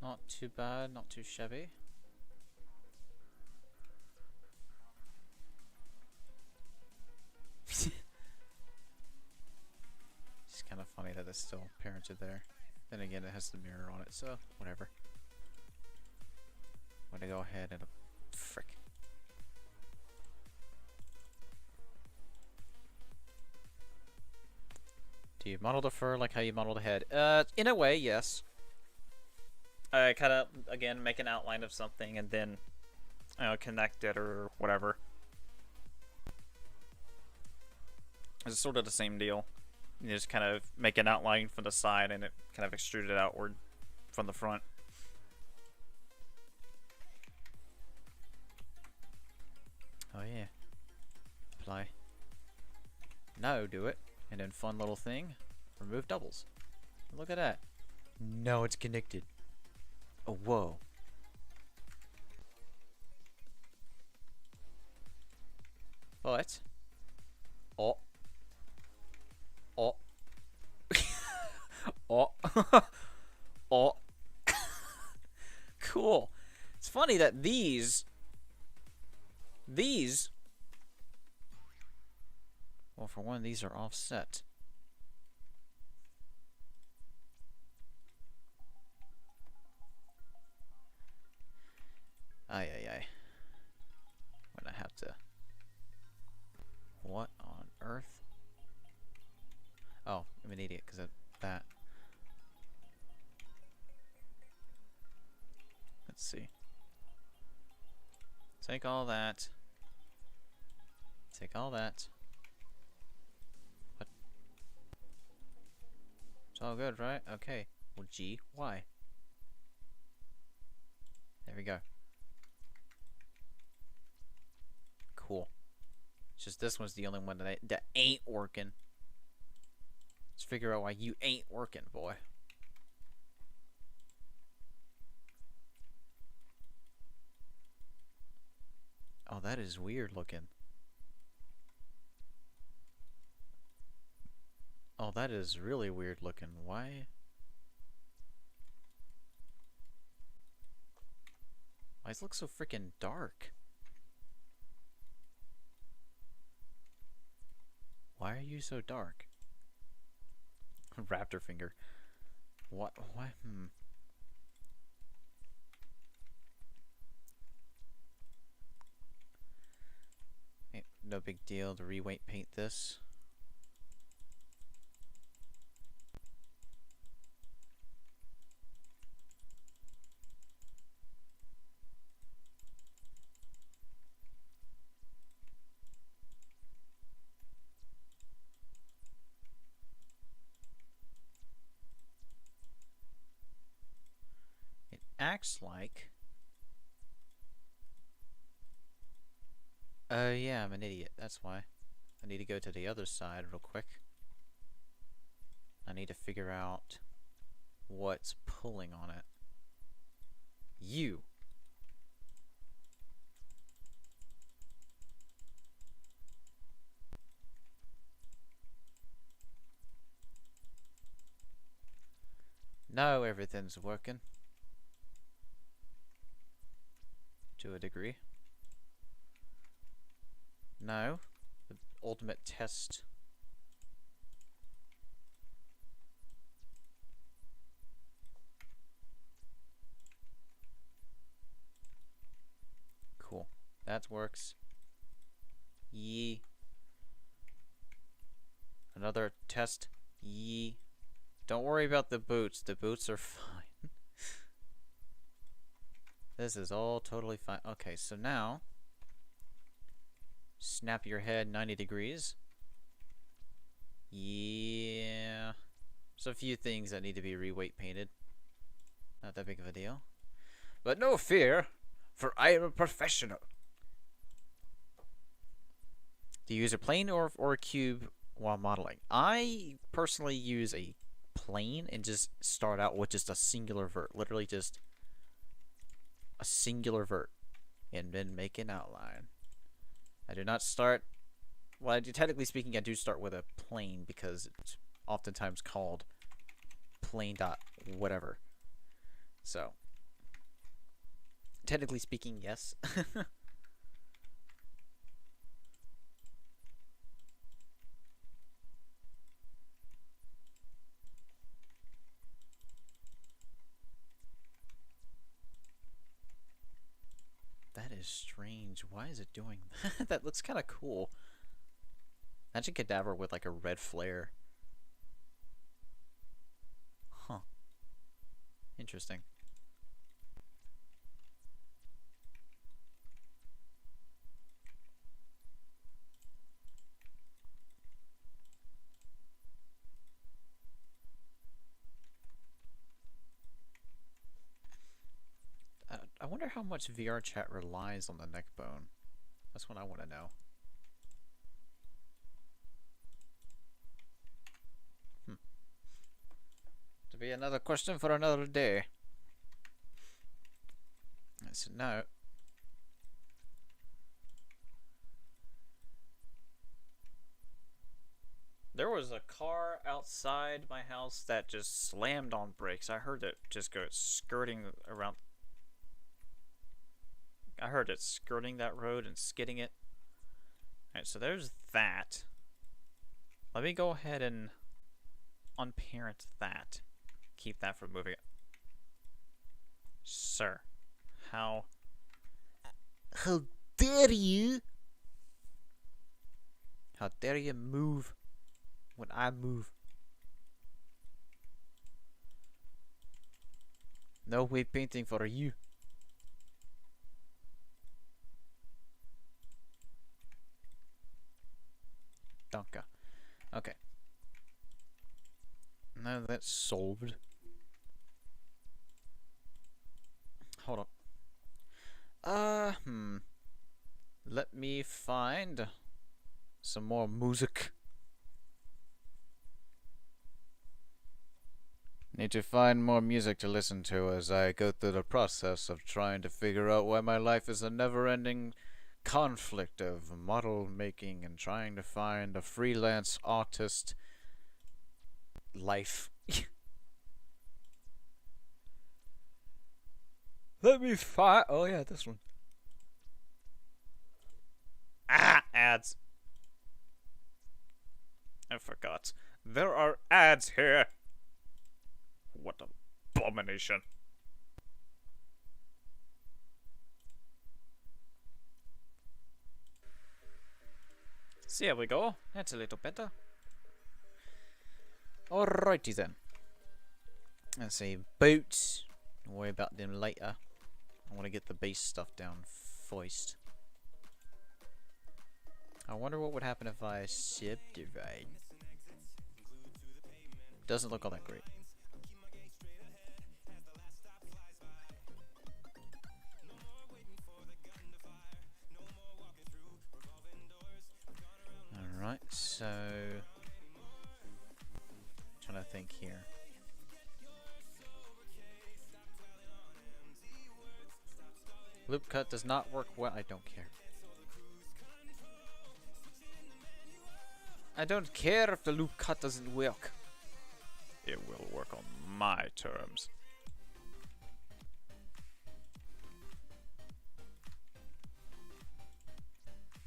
Not too bad, not too shabby. It's kind of funny that it's still parented there. Then again, it has the mirror on it, so whatever. I'm gonna go ahead and frick. Do you model the fur like how you model the head? In a way, yes. I kind of, again, make an outline of something and then connect it or whatever. It's sort of the same deal. You just kind of make an outline from the side and it kind of extrude it outward from the front. apply. No, do it. And then fun little thing, remove doubles. Look at that. Now it's connected. Oh, whoa. But, oh, oh, oh, oh. Cool. It's funny that these, well, for one, these are offset. Ay, ay, ay. I'm gonna have to... What on earth? Oh, I'm an idiot because of that. Let's see. Take all that. Take all that. What? It's all good, right? Okay. Well, G, Y. There we go. Cool. It's just this one's the only one that ain't working. Let's figure out why you ain't working, boy. Oh, that is weird looking. Oh, that is really weird looking. Why? Why does it look so freaking dark? Why are you so dark? Raptor finger. What? Why? Hey, no big deal to reweight paint this. Acts like... yeah, I'm an idiot. That's why. I need to go to the other side real quick. I need to figure out what's pulling on it. You! Now everything's working. To a degree. No. The ultimate test. Cool. That works. Yee. Another test. Yee. Don't worry about the boots. The boots are fine. This is all totally fine. Okay, so now snap your head 90 degrees. Yeah. There's a few things that need to be reweight painted. Not that big of a deal. But no fear, for I am a professional. Do you use a plane or a cube while modeling? I personally use a plane and just start out with just a singular vert. Literally just a singular vert. And then make an outline. I do not start... Well, technically speaking, I do start with a plane because it's oftentimes called plane dot whatever. So, technically speaking, yes. That is strange. Why is it doing that? That looks kind of cool. Imagine Cadaver with like a red flare. Huh. Interesting. I wonder how much VR chat relies on the neck bone. That's what I want to know. To be another question for another day. So now, there was a car outside my house that just slammed on brakes. I heard it just go skirting around. I heard it skirting that road and skidding it. Alright, so there's that. Let me go ahead and unparent that. Keep that from moving it. Sir, how dare you? How dare you move when I move? No way painting for you. Danke. Okay. Now that's solved. Hold on. Let me find some more music. Need to find more music to listen to as I go through the process of trying to figure out why my life is a never-ending conflict of model making and trying to find a freelance artist life. Let me find. Oh yeah, this one. Ah, ads. I forgot. There are ads here. What abomination. So here we go. That's a little better. Alrighty then. Let's see. Boots. Don't worry about them later. I want to get the base stuff down first. I wonder what would happen if I subdivide. Doesn't look all that great. Alright, so trying to think here. Loop cut does not work well. I don't care. I don't care if the loop cut doesn't work. It will work on my terms.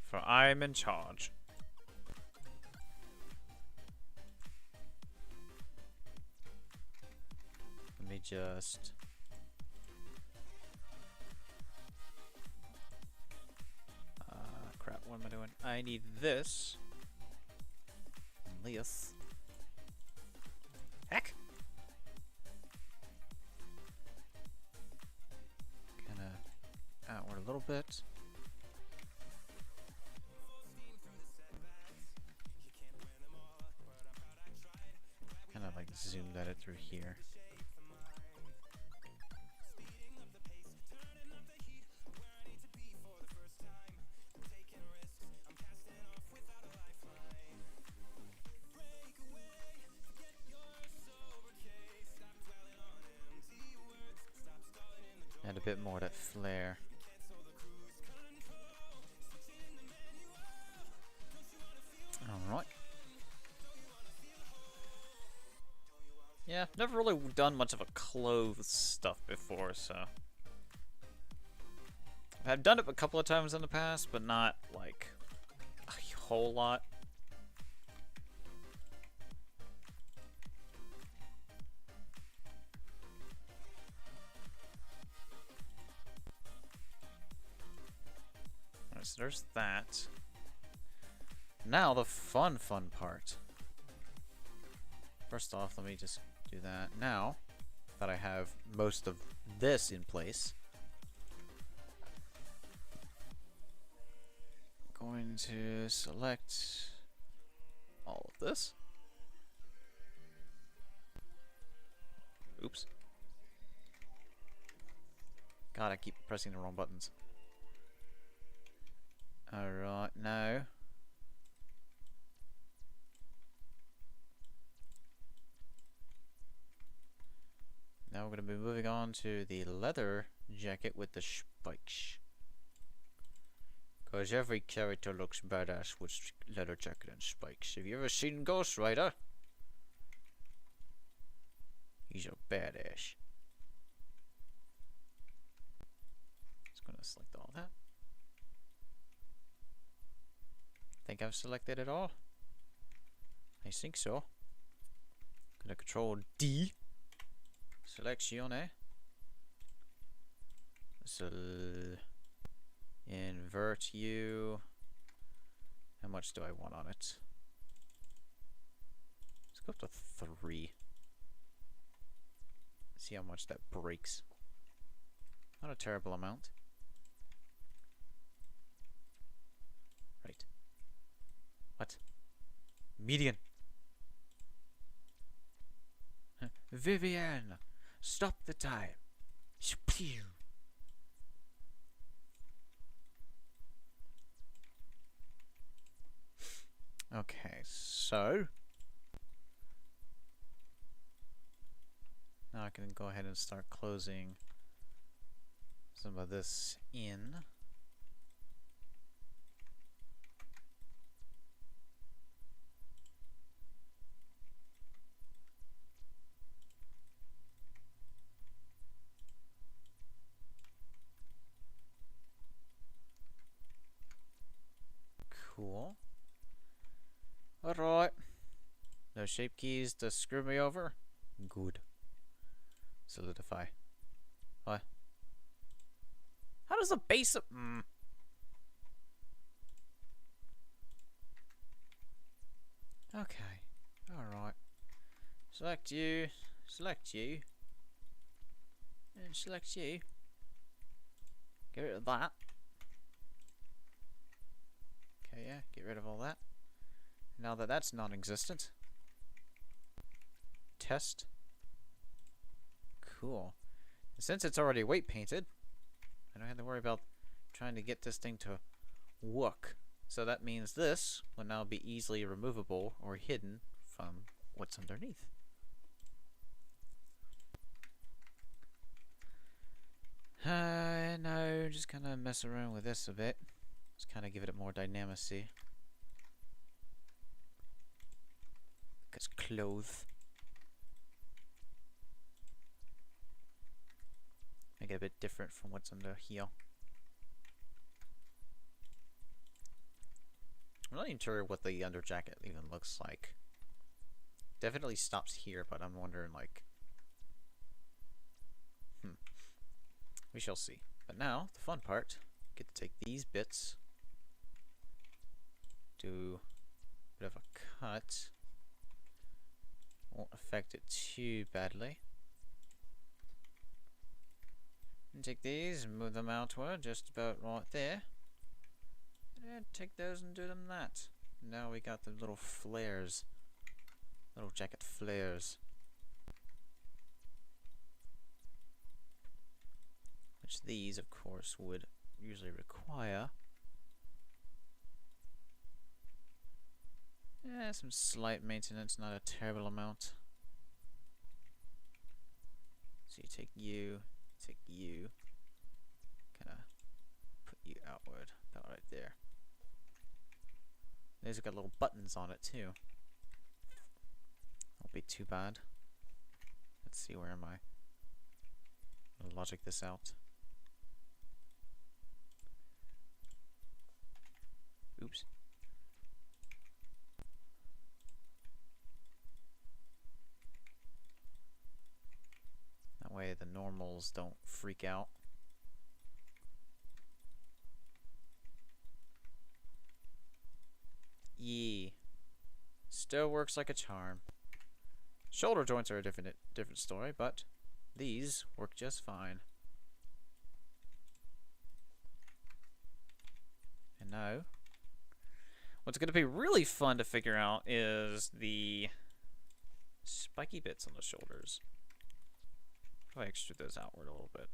For I'm in charge. Let me just... crap, what am I doing? I need this. This. Heck! Kinda outward a little bit. Kinda like zoomed at it through here. Add a bit more of that flare. Alright. Yeah, never really done much of a clothes stuff before, so... I've done it a couple of times in the past, but not, like, a whole lot. So there's that. Now the fun part. First off, let me just do that. Now that I have most of this in place, I'm going to select all of this. Oops. God, I keep pressing the wrong buttons. Alright, now Now we're going to be moving on to the leather jacket with the spikes. Because every character looks badass with leather jacket and spikes. Have you ever seen Ghost Rider? He's a badass. Just going to select all that. Think I've selected it all? I think so. Gonna control D. Selezione. Invert you. How much do I want on it? Let's go up to 3. See how much that breaks. Not a terrible amount. Right. What? Median. Vivian, stop the time. Okay, so now I can go ahead and start closing some of this in. Cool. Alright. No shape keys to screw me over? Good. Solidify. What? How does the base of... Okay. Alright. Select you. Select you. And select you. Get rid of that. Okay, yeah. Get rid of all that. Now that that's non-existent. Test. Cool. Since it's already weight painted, I don't have to worry about trying to get this thing to work. So that means this will now be easily removable or hidden from what's underneath. No, just kind of mess around with this a bit. Just kind of give it more dynamicy. Because clothes. Make it a bit different from what's under here. I'm not even sure what the under jacket even looks like. Definitely stops here, but I'm wondering like... We shall see. But now, the fun part. Get to take these bits. Do a bit of a cut. Won't affect it too badly. And take these and move them outward, just about right there. And take those and do them that. Now we got the little flares. Little jacket flares. Which these, of course, would usually require. Yeah, some slight maintenance, not a terrible amount. So you take you, kind of put you outward, about right there. These have got little buttons on it too. Won't be too bad. Let's see, where am I? I'll logic this out. Oops. That way the normals don't freak out. Yee. Still works like a charm. Shoulder joints are a different story, but these work just fine. And now, what's going to be really fun to figure out is the spiky bits on the shoulders. If I extrude those outward a little bit.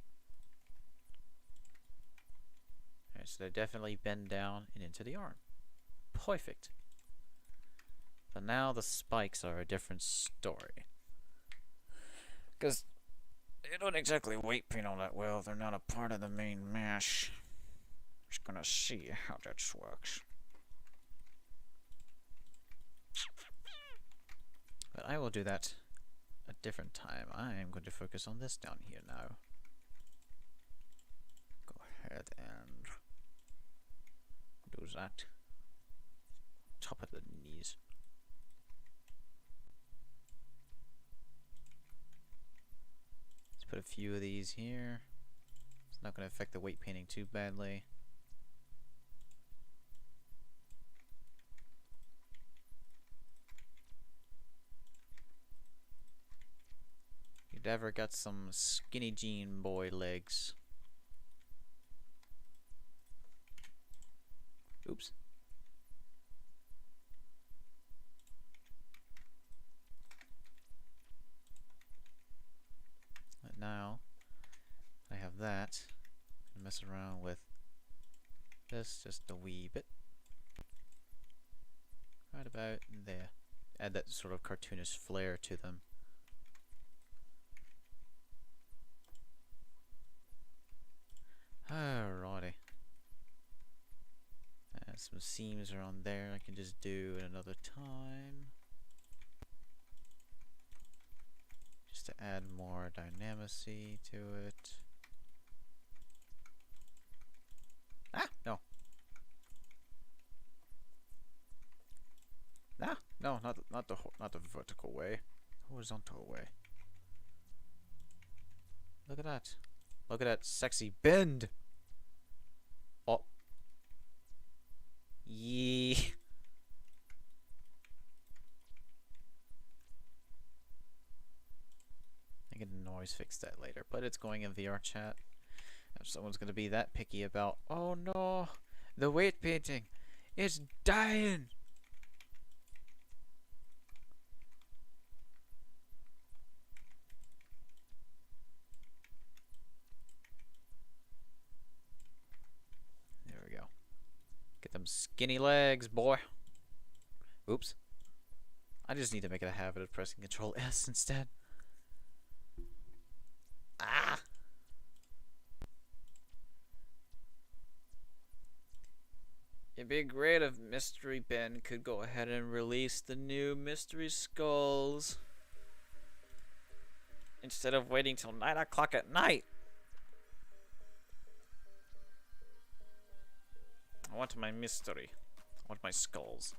Alright, so they definitely bend down and into the arm. Perfect. But now the spikes are a different story. Because They don't exactly weight paint all that well. They're not a part of the main mesh. Just gonna see how that works. But I will do that a different time. I am going to focus on this down here now. Go ahead and do that. Top of the knees. Let's put a few of these here. It's not going to affect the weight painting too badly. You've ever got some skinny jean boy legs. Oops. But now I have that. I mess around with this just a wee bit. Right about there. Add that sort of cartoonish flair to them. Alrighty. Some seams around there I can just do at another time. Just to add more dynamicy to it. Ah, no. Nah, no, not the vertical way. Horizontal way. Look at that. Look at that sexy bend. Oh. Yee. I can always fix that later, but it's going in VR chat. If someone's gonna be that picky about, oh no, the weight painting, it's dying. There we go. Get them skinny legs, boy. Oops. I just need to make it a habit of pressing Control S instead. Ah! It'd be great if Mystery Ben could go ahead and release the new Mystery Skulls instead of waiting till 9 o'clock at night. I want my mystery. I want my skulls.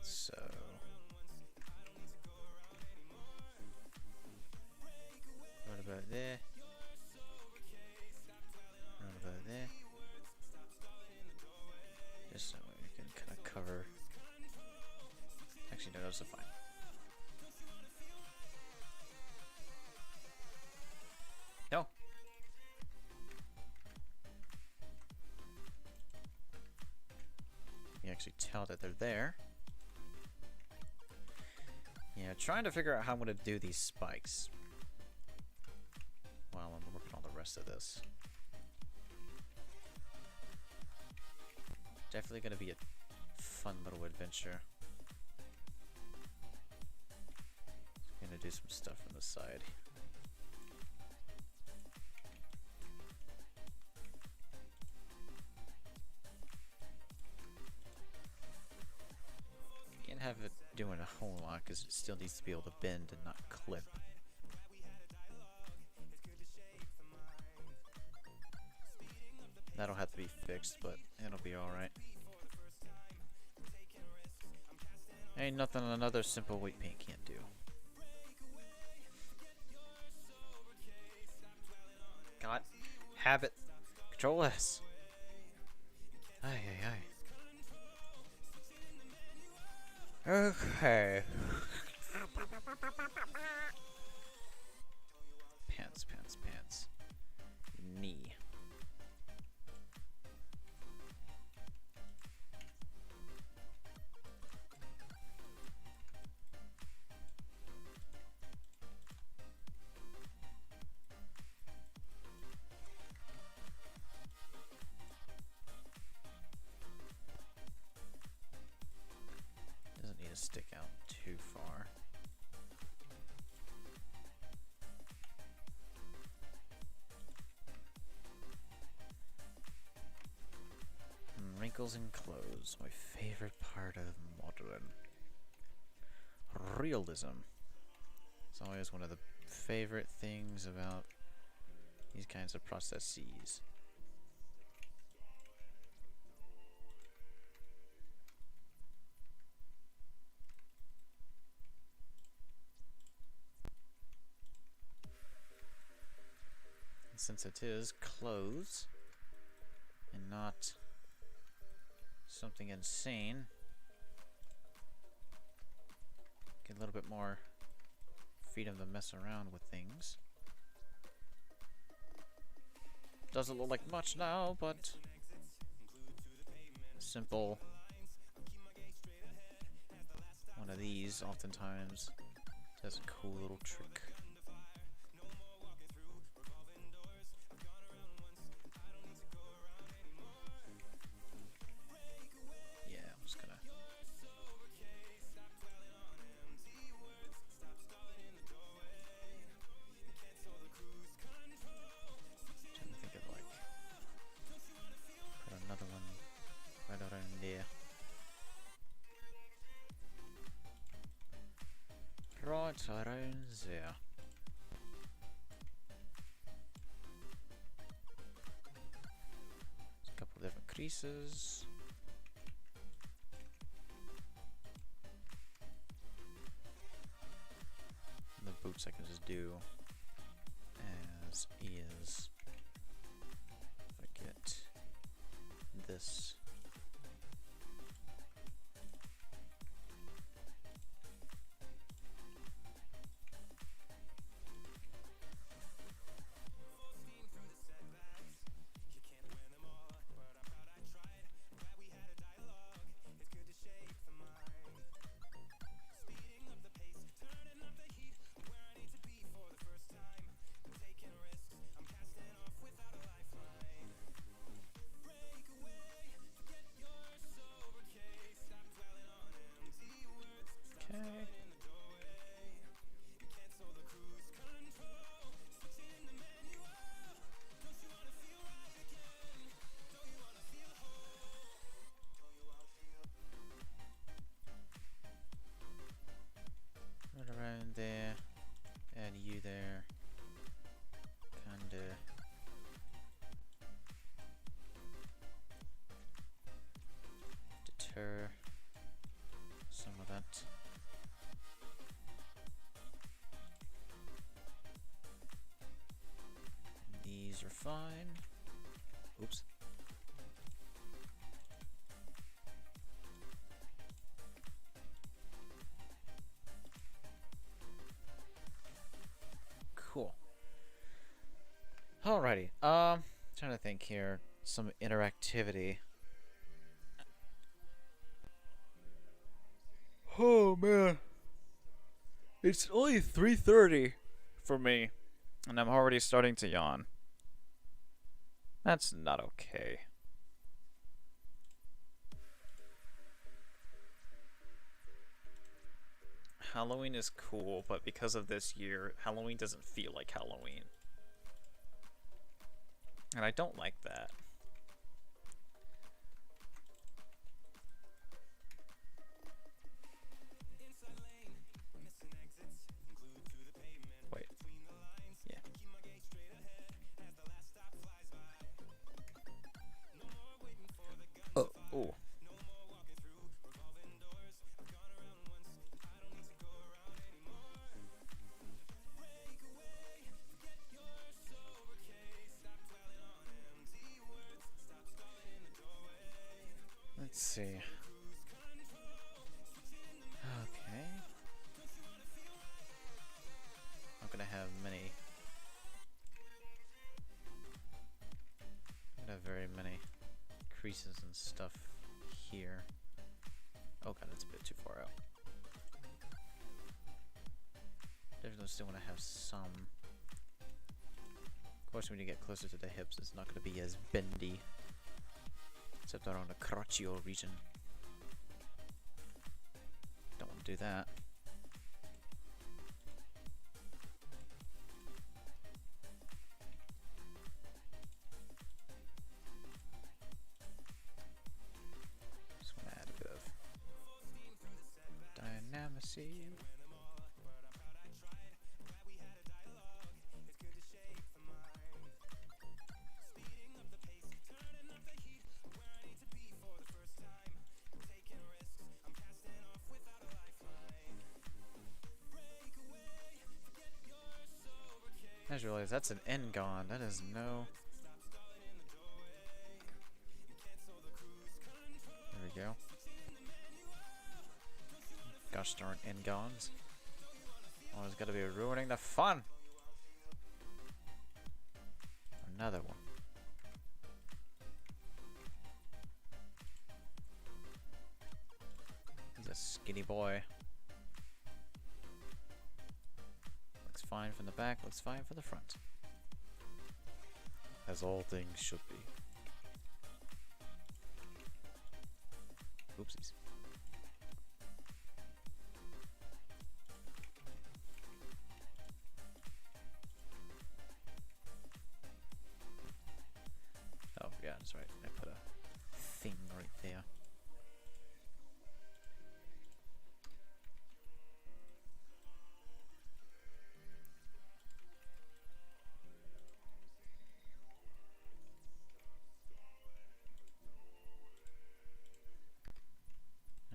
So right about there. Right about there. Just so we can kind of cover. Actually, no, those are fine. No. You actually tell that they're there. Yeah, trying to figure out how I'm going to do these spikes while I'm working on the rest of this. Definitely going to be a fun little adventure. Going to do some stuff on the side. Can't have it doing a whole lot because it still needs to be able to bend and not clip. That'll have to be fixed, but it'll be alright. Ain't nothing another simple weight paint can't do. God. Habit. Control S. Aye, aye, aye. Okay. Pants, pants, pants. Knee. stick out too far. Wrinkles in clothes, my favorite part of modern. Realism. It's always one of the favorite things about these kinds of processes. And since it is clothes and not something insane, get a little bit more freedom to mess around with things. Doesn't look like much now, but simple one of these oftentimes does a cool little trick. Yeah, I'm just gonna trying to think of like put another one right around there. Right around there. There's a couple of different creases. And the boots I can just do as is. If I get this. Okay. Right around there. Add you there. Kinda. Deter some of that. These are fine. Oops. Cool. Alrighty. Trying to think here. Some interactivity. Oh man. It's only 3:30 for me, and I'm already starting to yawn. That's not okay. Halloween is cool, but because of this year, Halloween doesn't feel like Halloween. And I don't like that. Wait. Yeah. Oh. Ooh. Let's see. Okay. Not gonna have many. Not have very many creases and stuff here. Oh god, that's a bit too far out. Definitely still want to have some. Of course, when you get closer to the hips, it's not going to be as bendy. Except around the crotchio region. Don't want do that. Just gonna add a bit of dynamicy. I just realized that's an end gone. That is no. There we go. Gosh darn end gones. Always gotta be ruining the fun. Another one. He's a skinny boy. Looks fine from the back, looks fine from the front. As all things should be. Oopsies. Oh, yeah, that's right. I put a thing right there.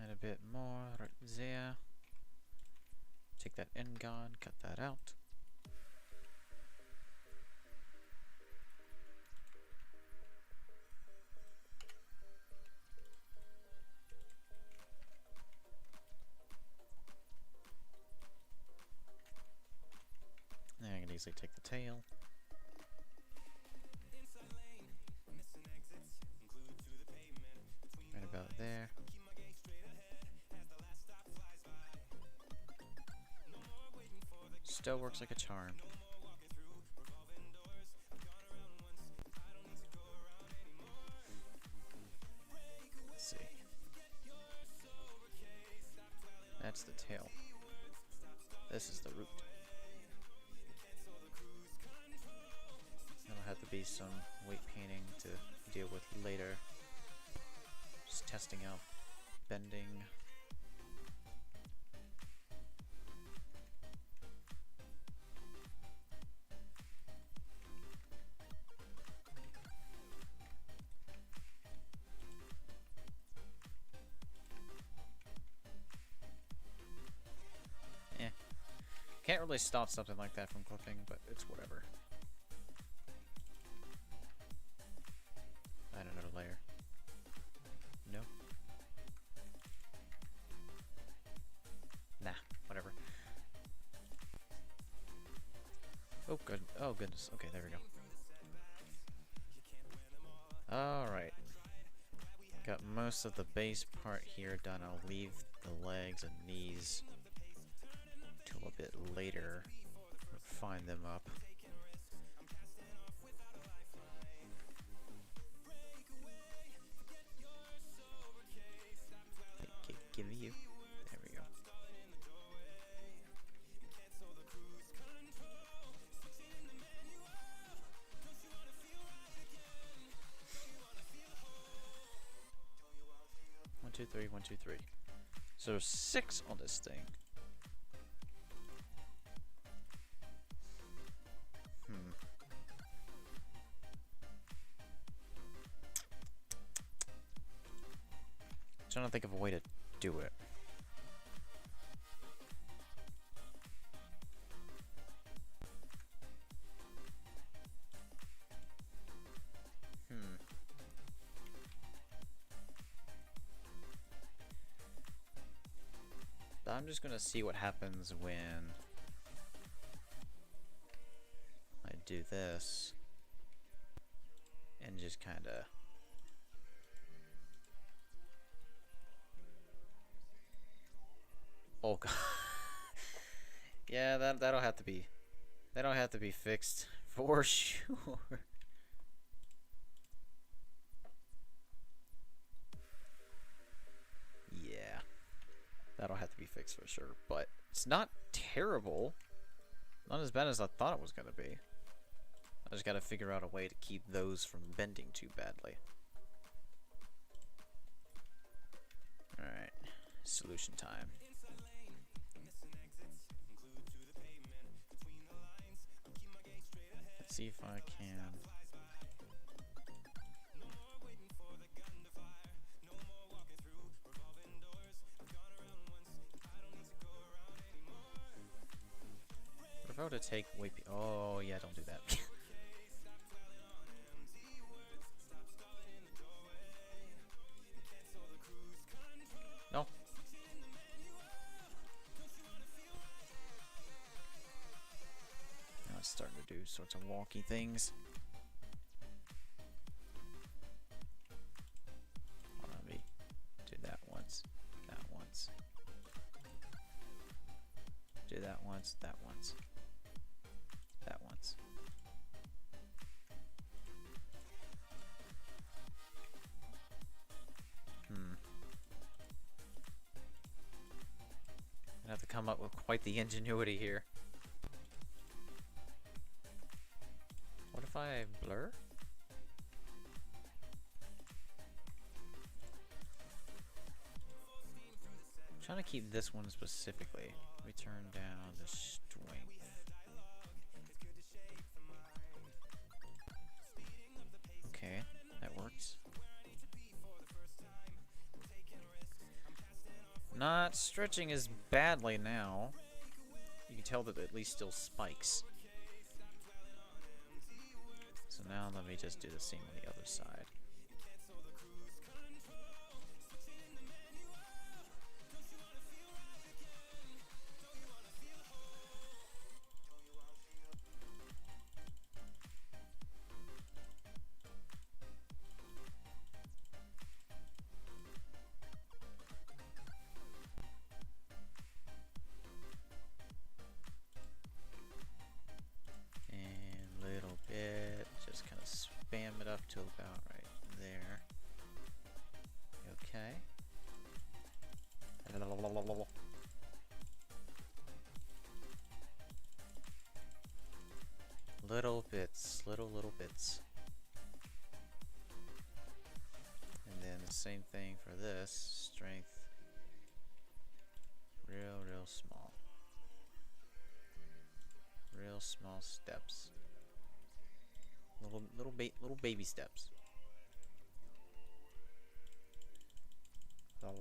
And a bit more right there. Take that end gun, cut that out. And I can easily take the tail. Right about there. Still works like a charm. Let's see. That's the tail. This is the root. That'll have to be some weight painting to deal with later. Just testing out bending. Can't really stop something like that from clipping, but it's whatever. Add another layer. No. Nah, whatever. Oh, good. Oh, goodness. Okay, there we go. Alright. Got most of the base part here done. I'll leave the legs and knees till a bit later. Refine them up. Give you. There we go. One, two, three, 1, 2, 3. So 6 on this thing. Trying to think of a way to do it. But I'm just gonna see what happens when I do this and just kinda oh god. Yeah, that'll have to be fixed for sure. Yeah. That'll have to be fixed for sure, but it's not terrible. Not as bad as I thought it was gonna be. I just gotta figure out a way to keep those from bending too badly. Alright, solution time. Let's see if I can. What if I were to take way oh yeah, don't do that. No. Now it's starting to do sorts of wonky things. Hold on, me do that once, that once. Do that once, that once. That once. I have to come up with quite the ingenuity here. What if I blur? I'm trying to keep this one specifically. Let me turn down the strength. Okay, that works. Not stretching as badly now. You can tell that it at least still spikes. So now let me just do the same on the other side. Up to about right there. Okay. Little bits, little bits. And then the same thing for this. Strength. Real small. Real small steps. Little baby steps. Oh.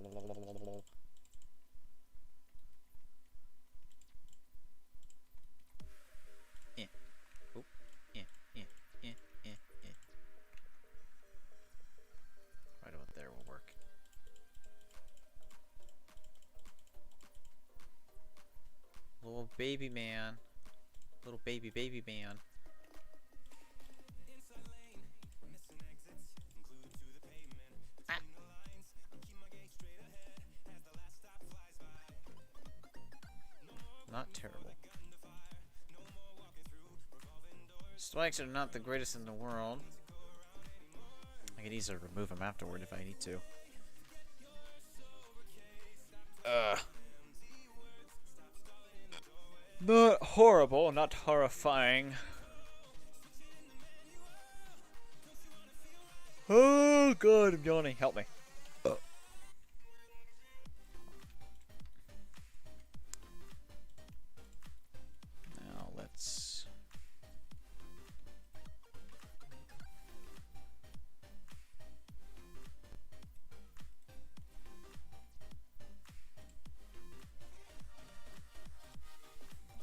Right about there will work. Little baby man. Little baby man. Not terrible. Spikes are not the greatest in the world. I could easily remove them afterward if I need to. Not horrible, not horrifying. Oh god, I'm yawning. Help me. Now let's...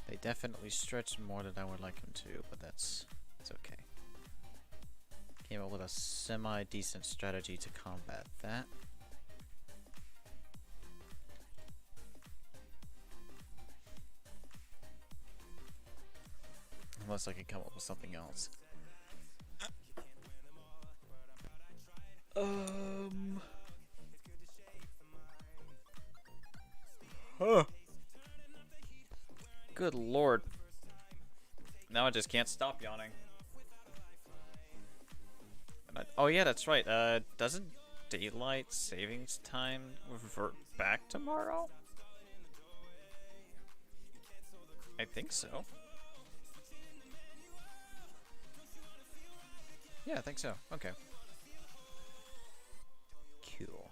They definitely stretch more than I would like them to, but it's okay. Came up with a semi-decent strategy to combat that. Unless I can come up with something else. Huh. Good lord. Now I just can't stop yawning. Oh yeah, that's right. Doesn't daylight savings time revert back tomorrow? I think so. Yeah, I think so. Okay. Cool.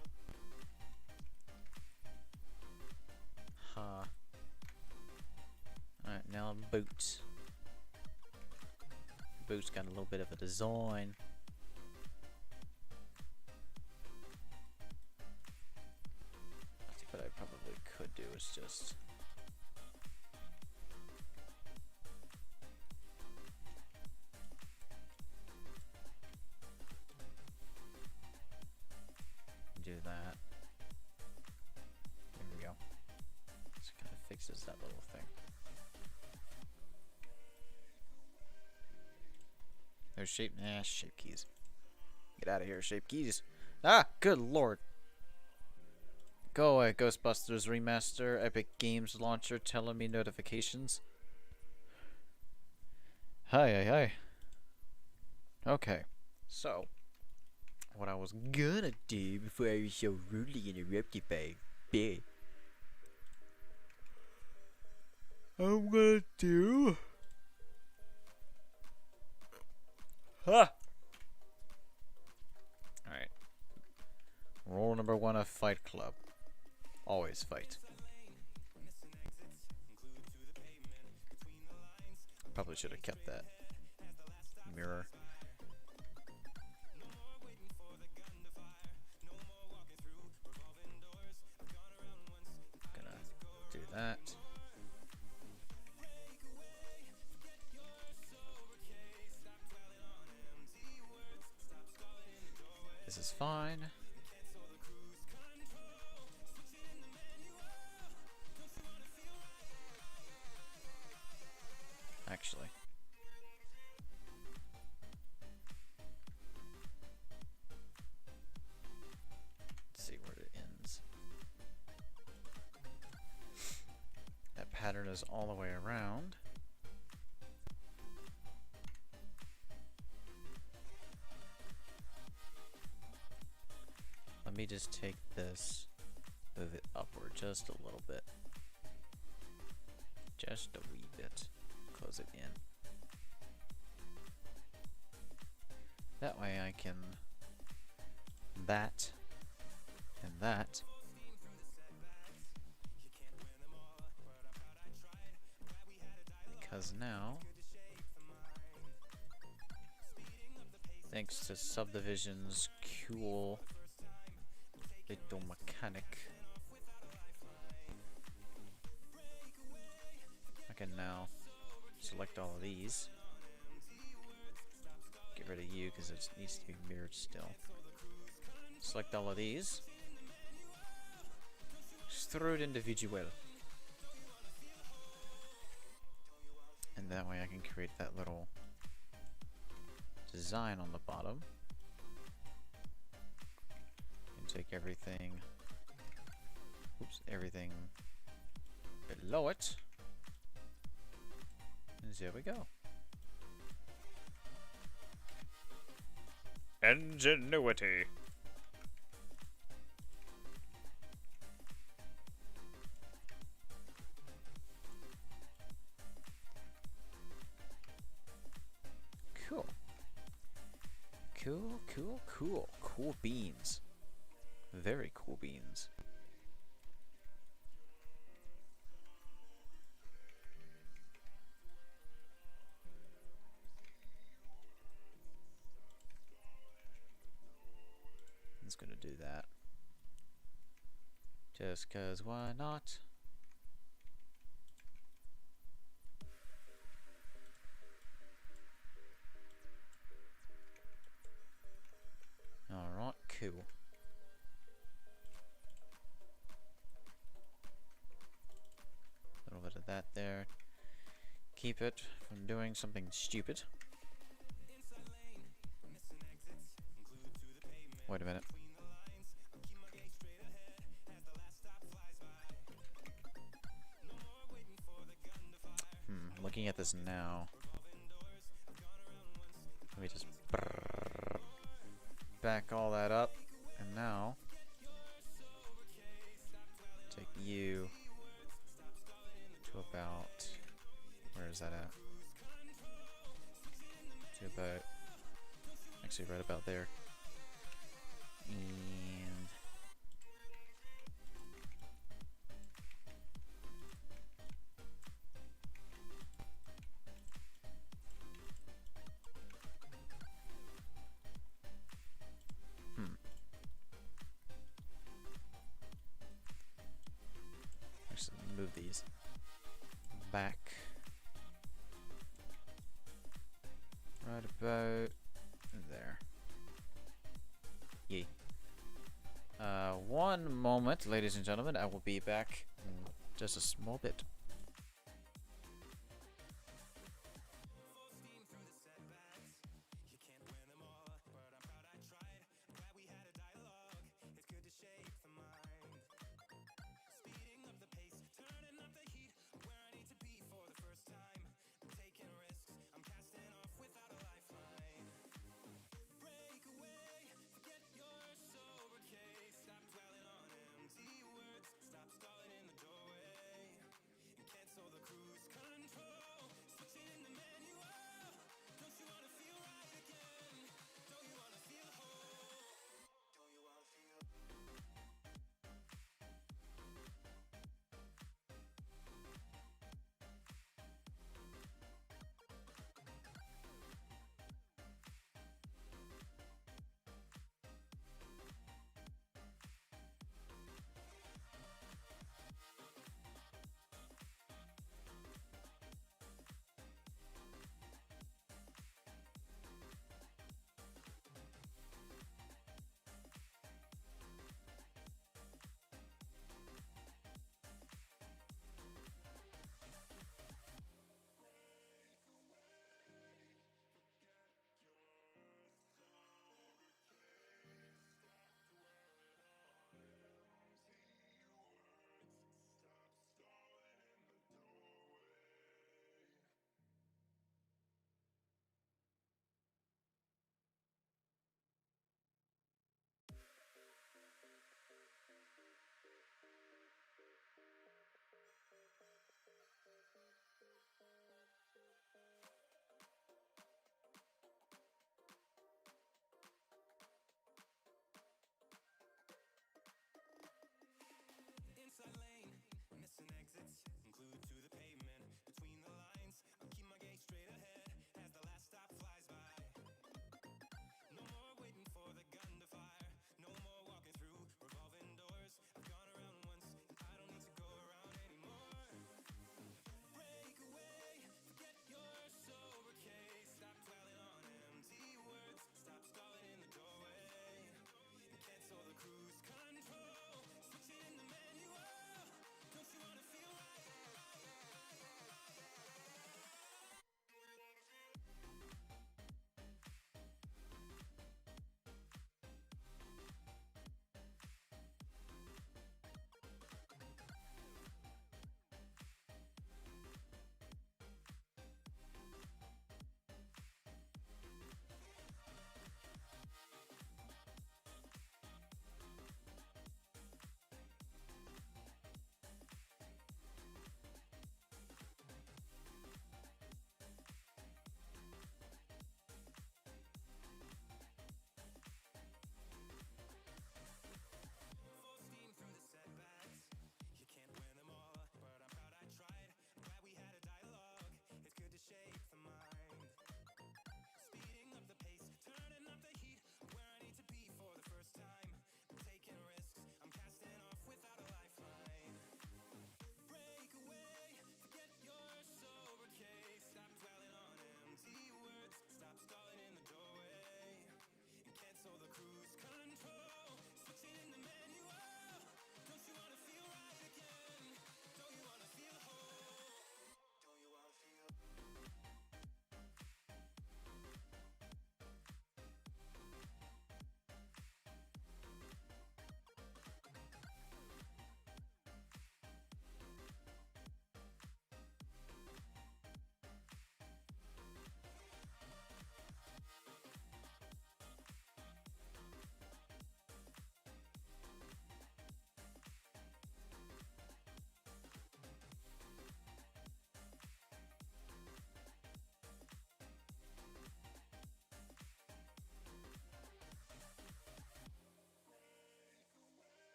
Huh. Alright, now boots. Boots got a little bit of a design. I think what I probably could do is just... do that. There we go. This kind of fixes that little thing. There's shape keys. Get out of here, shape keys. Ah, good lord. Go away, Ghostbusters Remaster, Epic Games Launcher telling me notifications. Hi. Okay, so what I was gonna do before I was so rudely interrupted by Bear, I'm gonna do... Alright. Rule number 1 of Fight Club. Always fight. Probably should have kept that mirror. Gonna do that. This is fine. Actually. Let's see where it ends. That pattern is all the way around. Let me just take this, move it upward just a little bit. Just a wee bit. Close it in. That way I can that and that. Because now, thanks to Subdivision's cool little mechanic, I can now select all of these. Get rid of you because it needs to be mirrored still. Select all of these. Just throw it individual. And that way I can create that little design on the bottom. And take everything, oops, everything below it. And there we go. Ingenuity. Cool. Cool beans. Very cool beans. It's gonna do that. Just 'cause why not? Alright, cool. A little bit of that there. Keep it from doing something stupid. Wait a minute. Looking at this now. Let me just back all that up, and now take you to about Where's that at? To about, actually right about there. And actually move these back right about there. Yay. One moment, ladies and gentlemen, I will be back in just a small bit.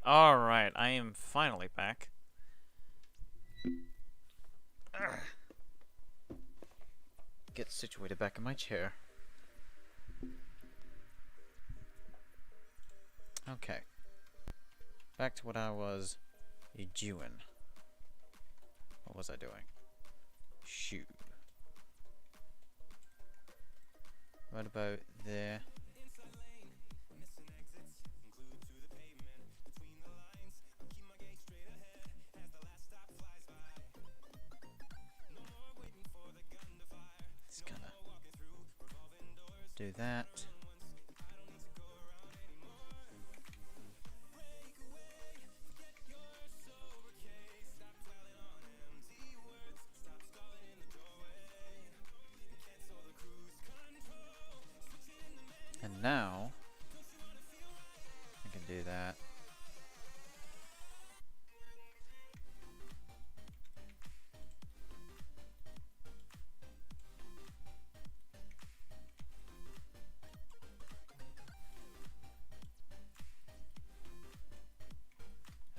Alright, I am finally back. Get situated back in my chair. Okay. Back to what I was doing. What was I doing? Shoot. Right about there. Just gonna do that. And now I can do that.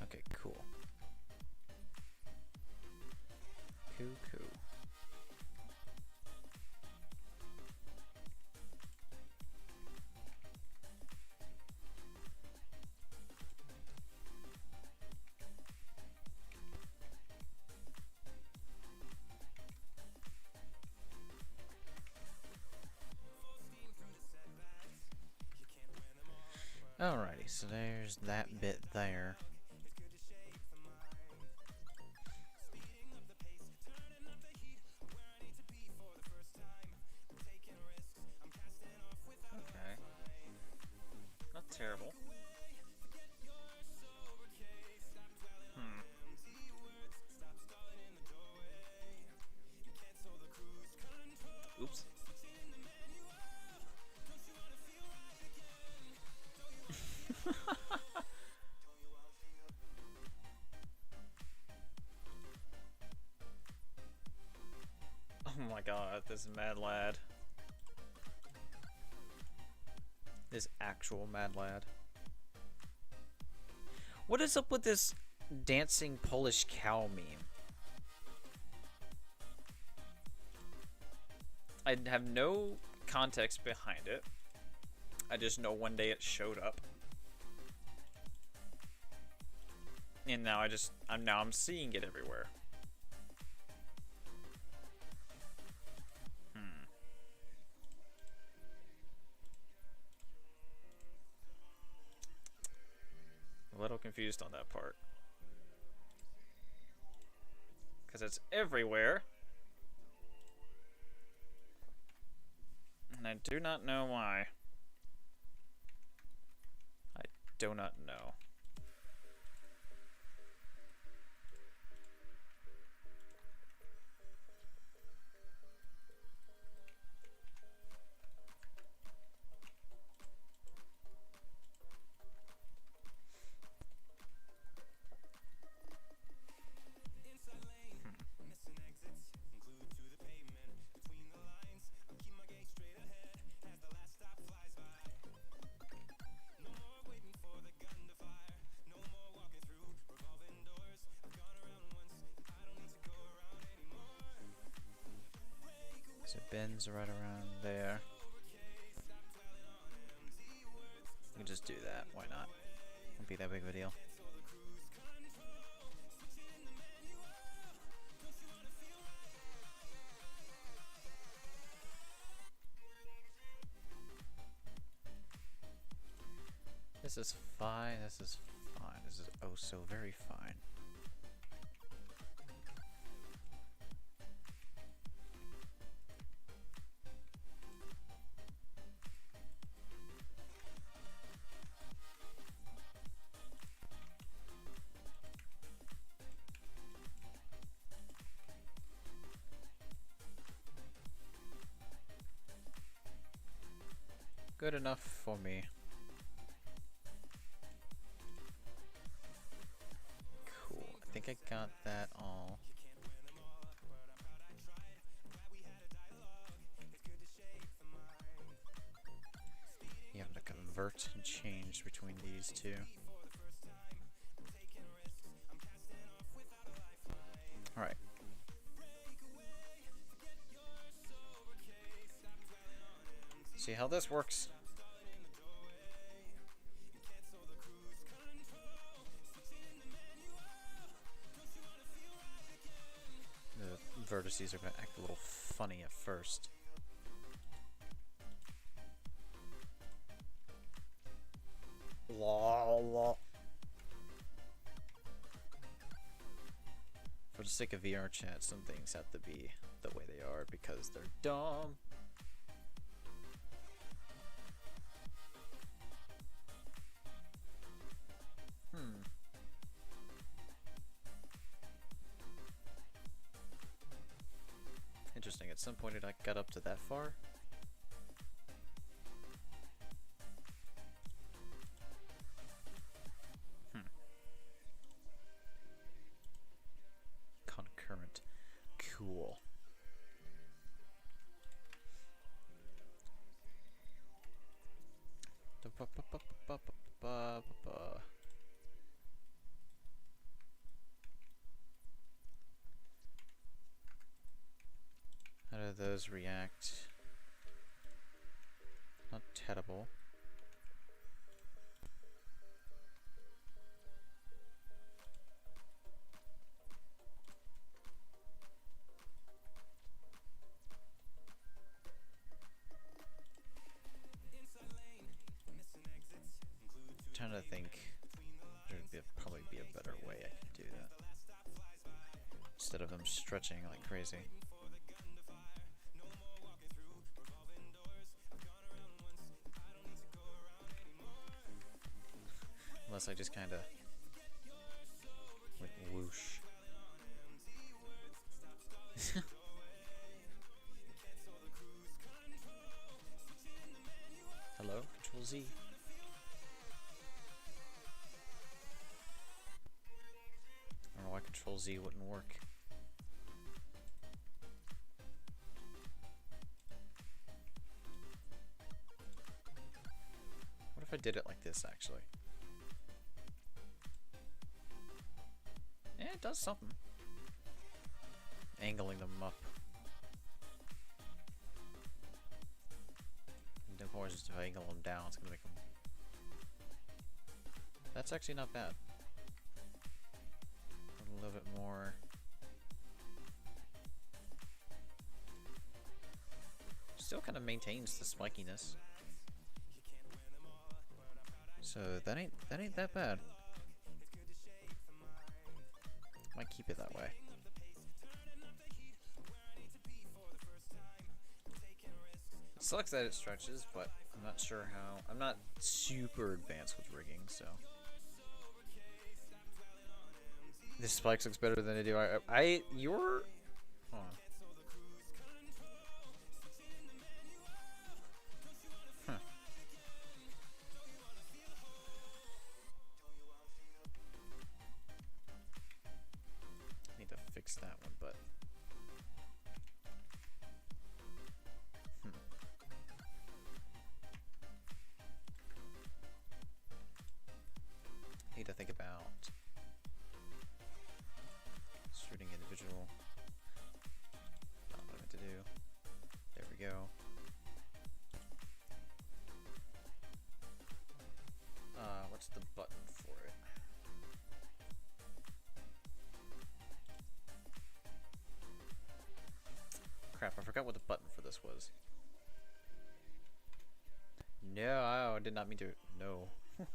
Okay, cool. Cool. Alrighty, so there's that bit there. Okay. Not terrible. Oops. Oh my god, this mad lad. This actual mad lad. What is up with this dancing Polish cow meme? I have no context behind it. I just know one day it showed up. And now I'm seeing it everywhere. A little confused on that part. Because it's everywhere. And I do not know why. I do not know. So bends right around there. We can just do that. Why not? Won't be that big of a deal. This is fine. This is fine. This is oh so very fine. Good enough for me. Cool. I think I got that all. You have to convert and change between these two. See how this works. The vertices are going to act a little funny at first. For the sake of VR chat, some things have to be the way they are because they're dumb. Interesting, at some point it got up to that far. Concurrent. Cool. How do those react? Not terrible. I'm trying to think. There'd probably be a better way I could do that. Instead of them stretching like crazy. Unless I just kind of went whoosh. Hello? Control Z. I don't know why Control Z wouldn't work. What if I did it like this, actually? Yeah, it does something. Angling them up. And of course, if I angle them down, it's gonna make them... That's actually not bad. A little bit more... Still kind of maintains the spikiness. So that ain't that bad. Might keep it that way. It sucks that it stretches, but I'm not sure how. I'm not super advanced with rigging, so. This spikes looks better than I do. You're. Hold on. Fix that one, but need to think about shooting individual. Not what I meant to do. There we go. What's the button for it? Crap, I forgot what the button for this was. No, I did not mean to. No. I'm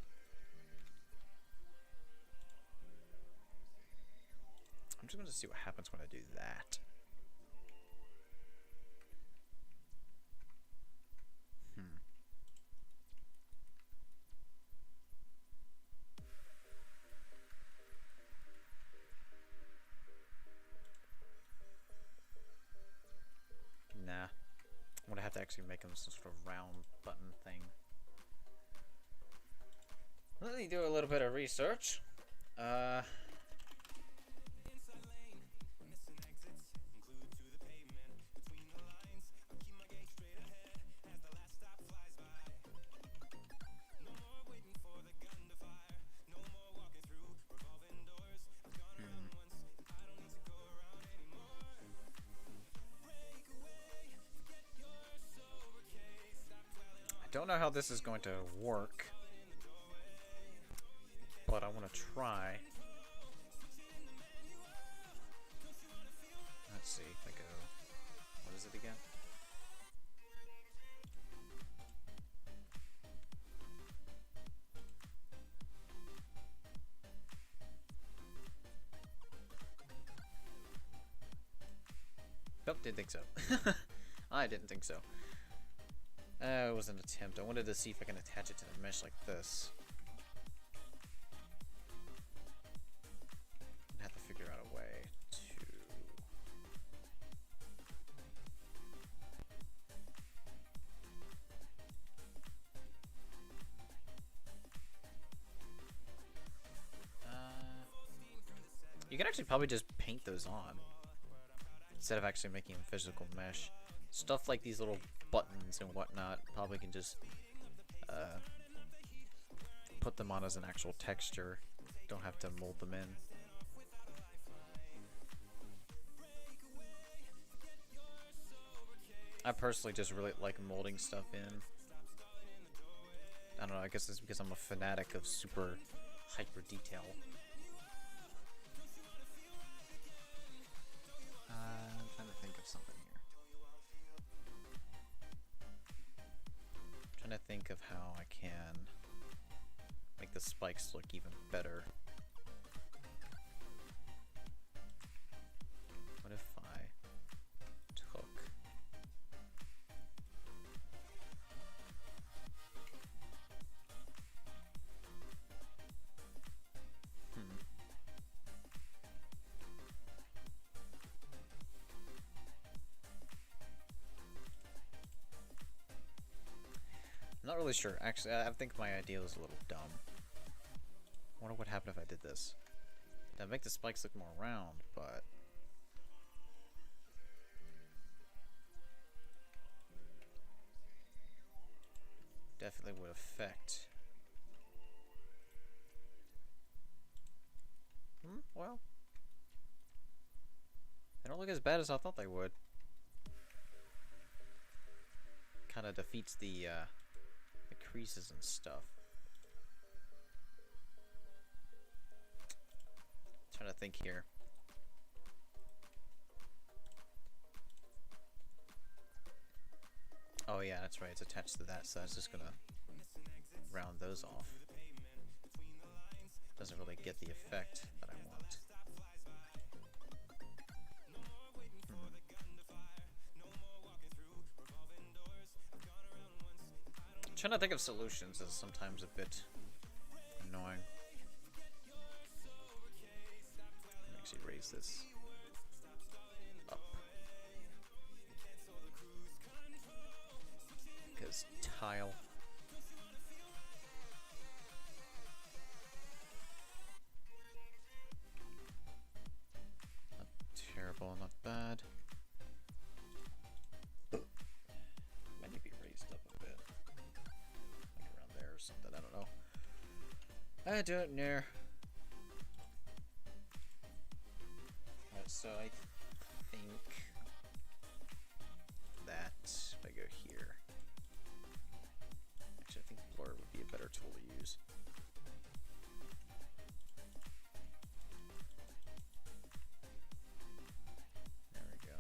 just going to see what happens when I do that. Nah. I'm gonna have to actually make them some sort of round button thing. Let me do a little bit of research. Don't know how this is going to work, but I want to try. Let's see if I go. What is it again? Nope, didn't think so. I didn't think so. It was an attempt. I wanted to see if I can attach it to the mesh like this. I have to figure out a way to... You can actually probably just paint those on instead of actually making them physical mesh. Stuff like these little buttons and whatnot, probably can just put them on as an actual texture. Don't have to mold them in. I personally just really like molding stuff in. I don't know, I guess it's because I'm a fanatic of super hyper detail. I'm trying to think of something here. Trying to think of how I can make the spikes look even better. What if I took... I'm not really sure. Actually, I think my idea was a little dumb. I wonder what would happen if I did this. That'd make the spikes look more round, but... definitely would affect... well... they don't look as bad as I thought they would. Kinda defeats the creases and stuff. Trying to think here. Oh yeah, that's right, it's attached to that, so I was just gonna round those off. Doesn't really get the effect that I want. Trying to think of solutions is sometimes a bit annoying. Let me actually raise this up. Because tile. Not terrible, not bad. Might need to be raised up a bit. Like around there or something, I don't know. I don't know. Alright, so I think that if I go here, actually I think blur would be a better tool to use. There we go.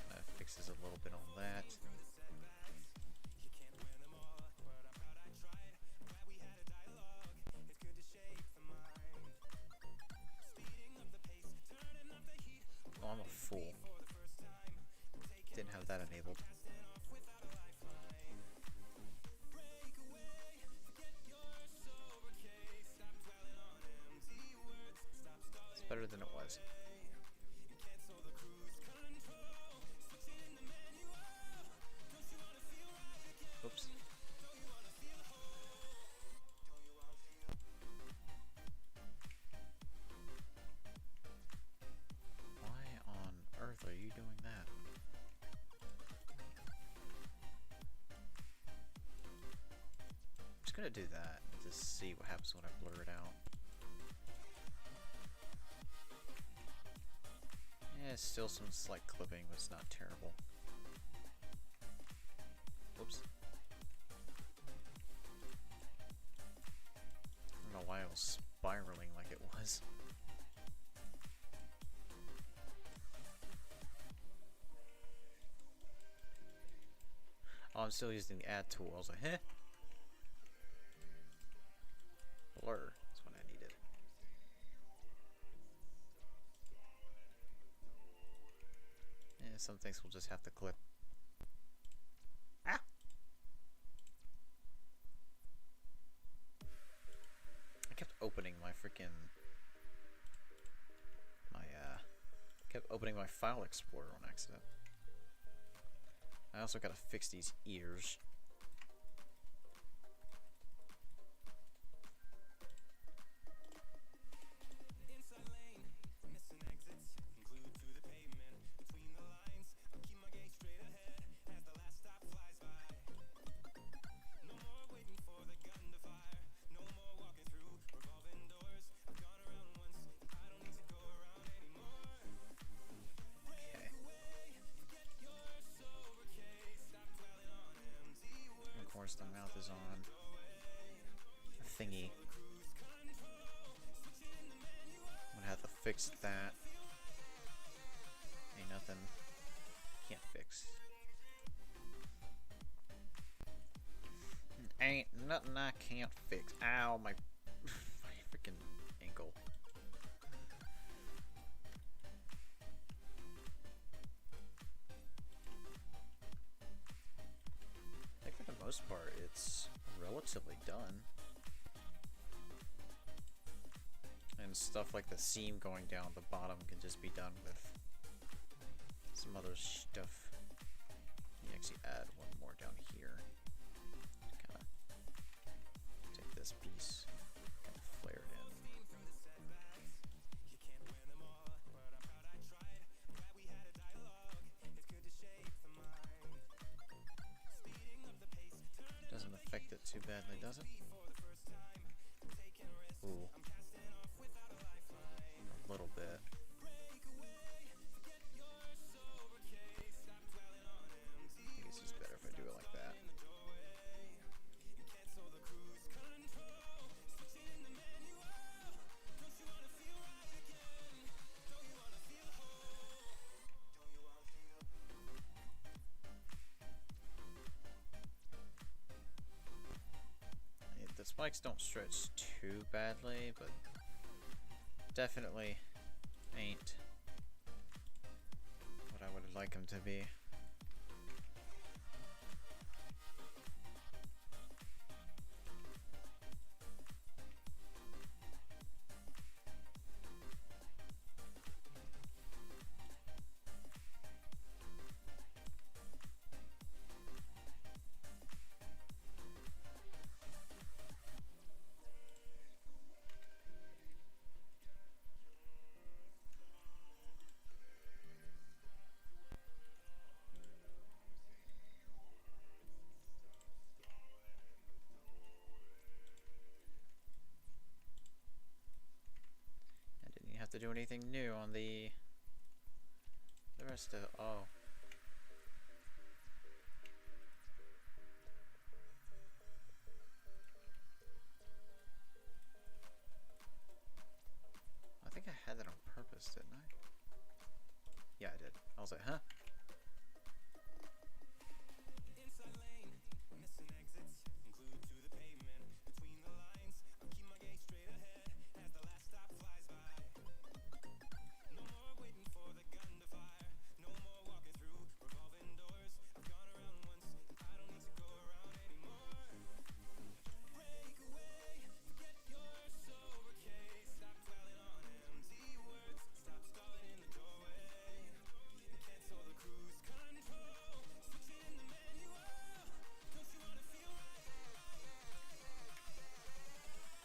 Kind of fixes a little bit on that. Oh, I'm a fool. Didn't have that enabled. It's better than it was. Oops. Why on earth are you doing that? I'm just gonna do that and just see what happens when I blur it out. Yeah, still some slight clipping, but it's not terrible. Whoops. Oh, I'm still using the add tool. I was like, huh? Blur. That's what I needed. Yeah, some things we'll just have to clip. Ah! I kept opening my freaking... kept opening my file explorer on accident. I also gotta fix these ears. The mouth is on a thingy. I'm gonna have to fix that. Ain't nothing can't fix. Ain't nothing I can't fix. Ow, my my freaking ankle. I think for the most part, it's relatively done. And stuff like the seam going down the bottom can just be done with some other stuff. You actually add one more down here. Kind of take this piece, kind of flare it in. Doesn't affect it too badly, does it? Ooh. A little bit. I think it's just better if I do it like that. The spikes don't stretch too badly, but definitely ain't what I would like them to be. To do anything new on the rest of oh. I think I had that on purpose, didn't I? Yeah, I did. I was like, huh?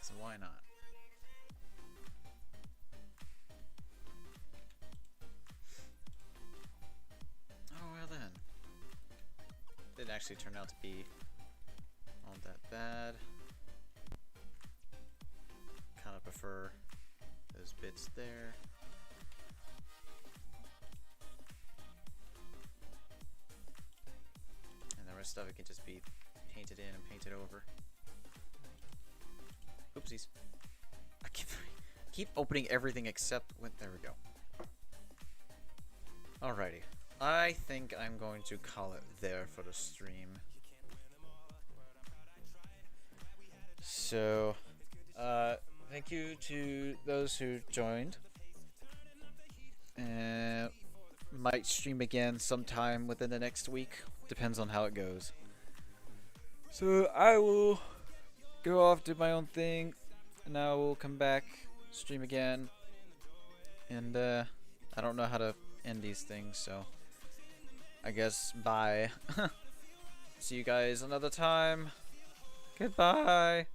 So why not? Oh well then. Didn't actually turn out to be all that bad. Kind of prefer those bits there. And the rest of it can just be painted in and painted over. Oopsies. I keep opening everything except when... There we go. Alrighty. I think I'm going to call it there for the stream. So, thank you to those who joined. And might stream again sometime within the next week. Depends on how it goes. So I will go off, do my own thing, and I will come back, stream again. And I don't know how to end these things, so I guess bye. See you guys another time. Goodbye.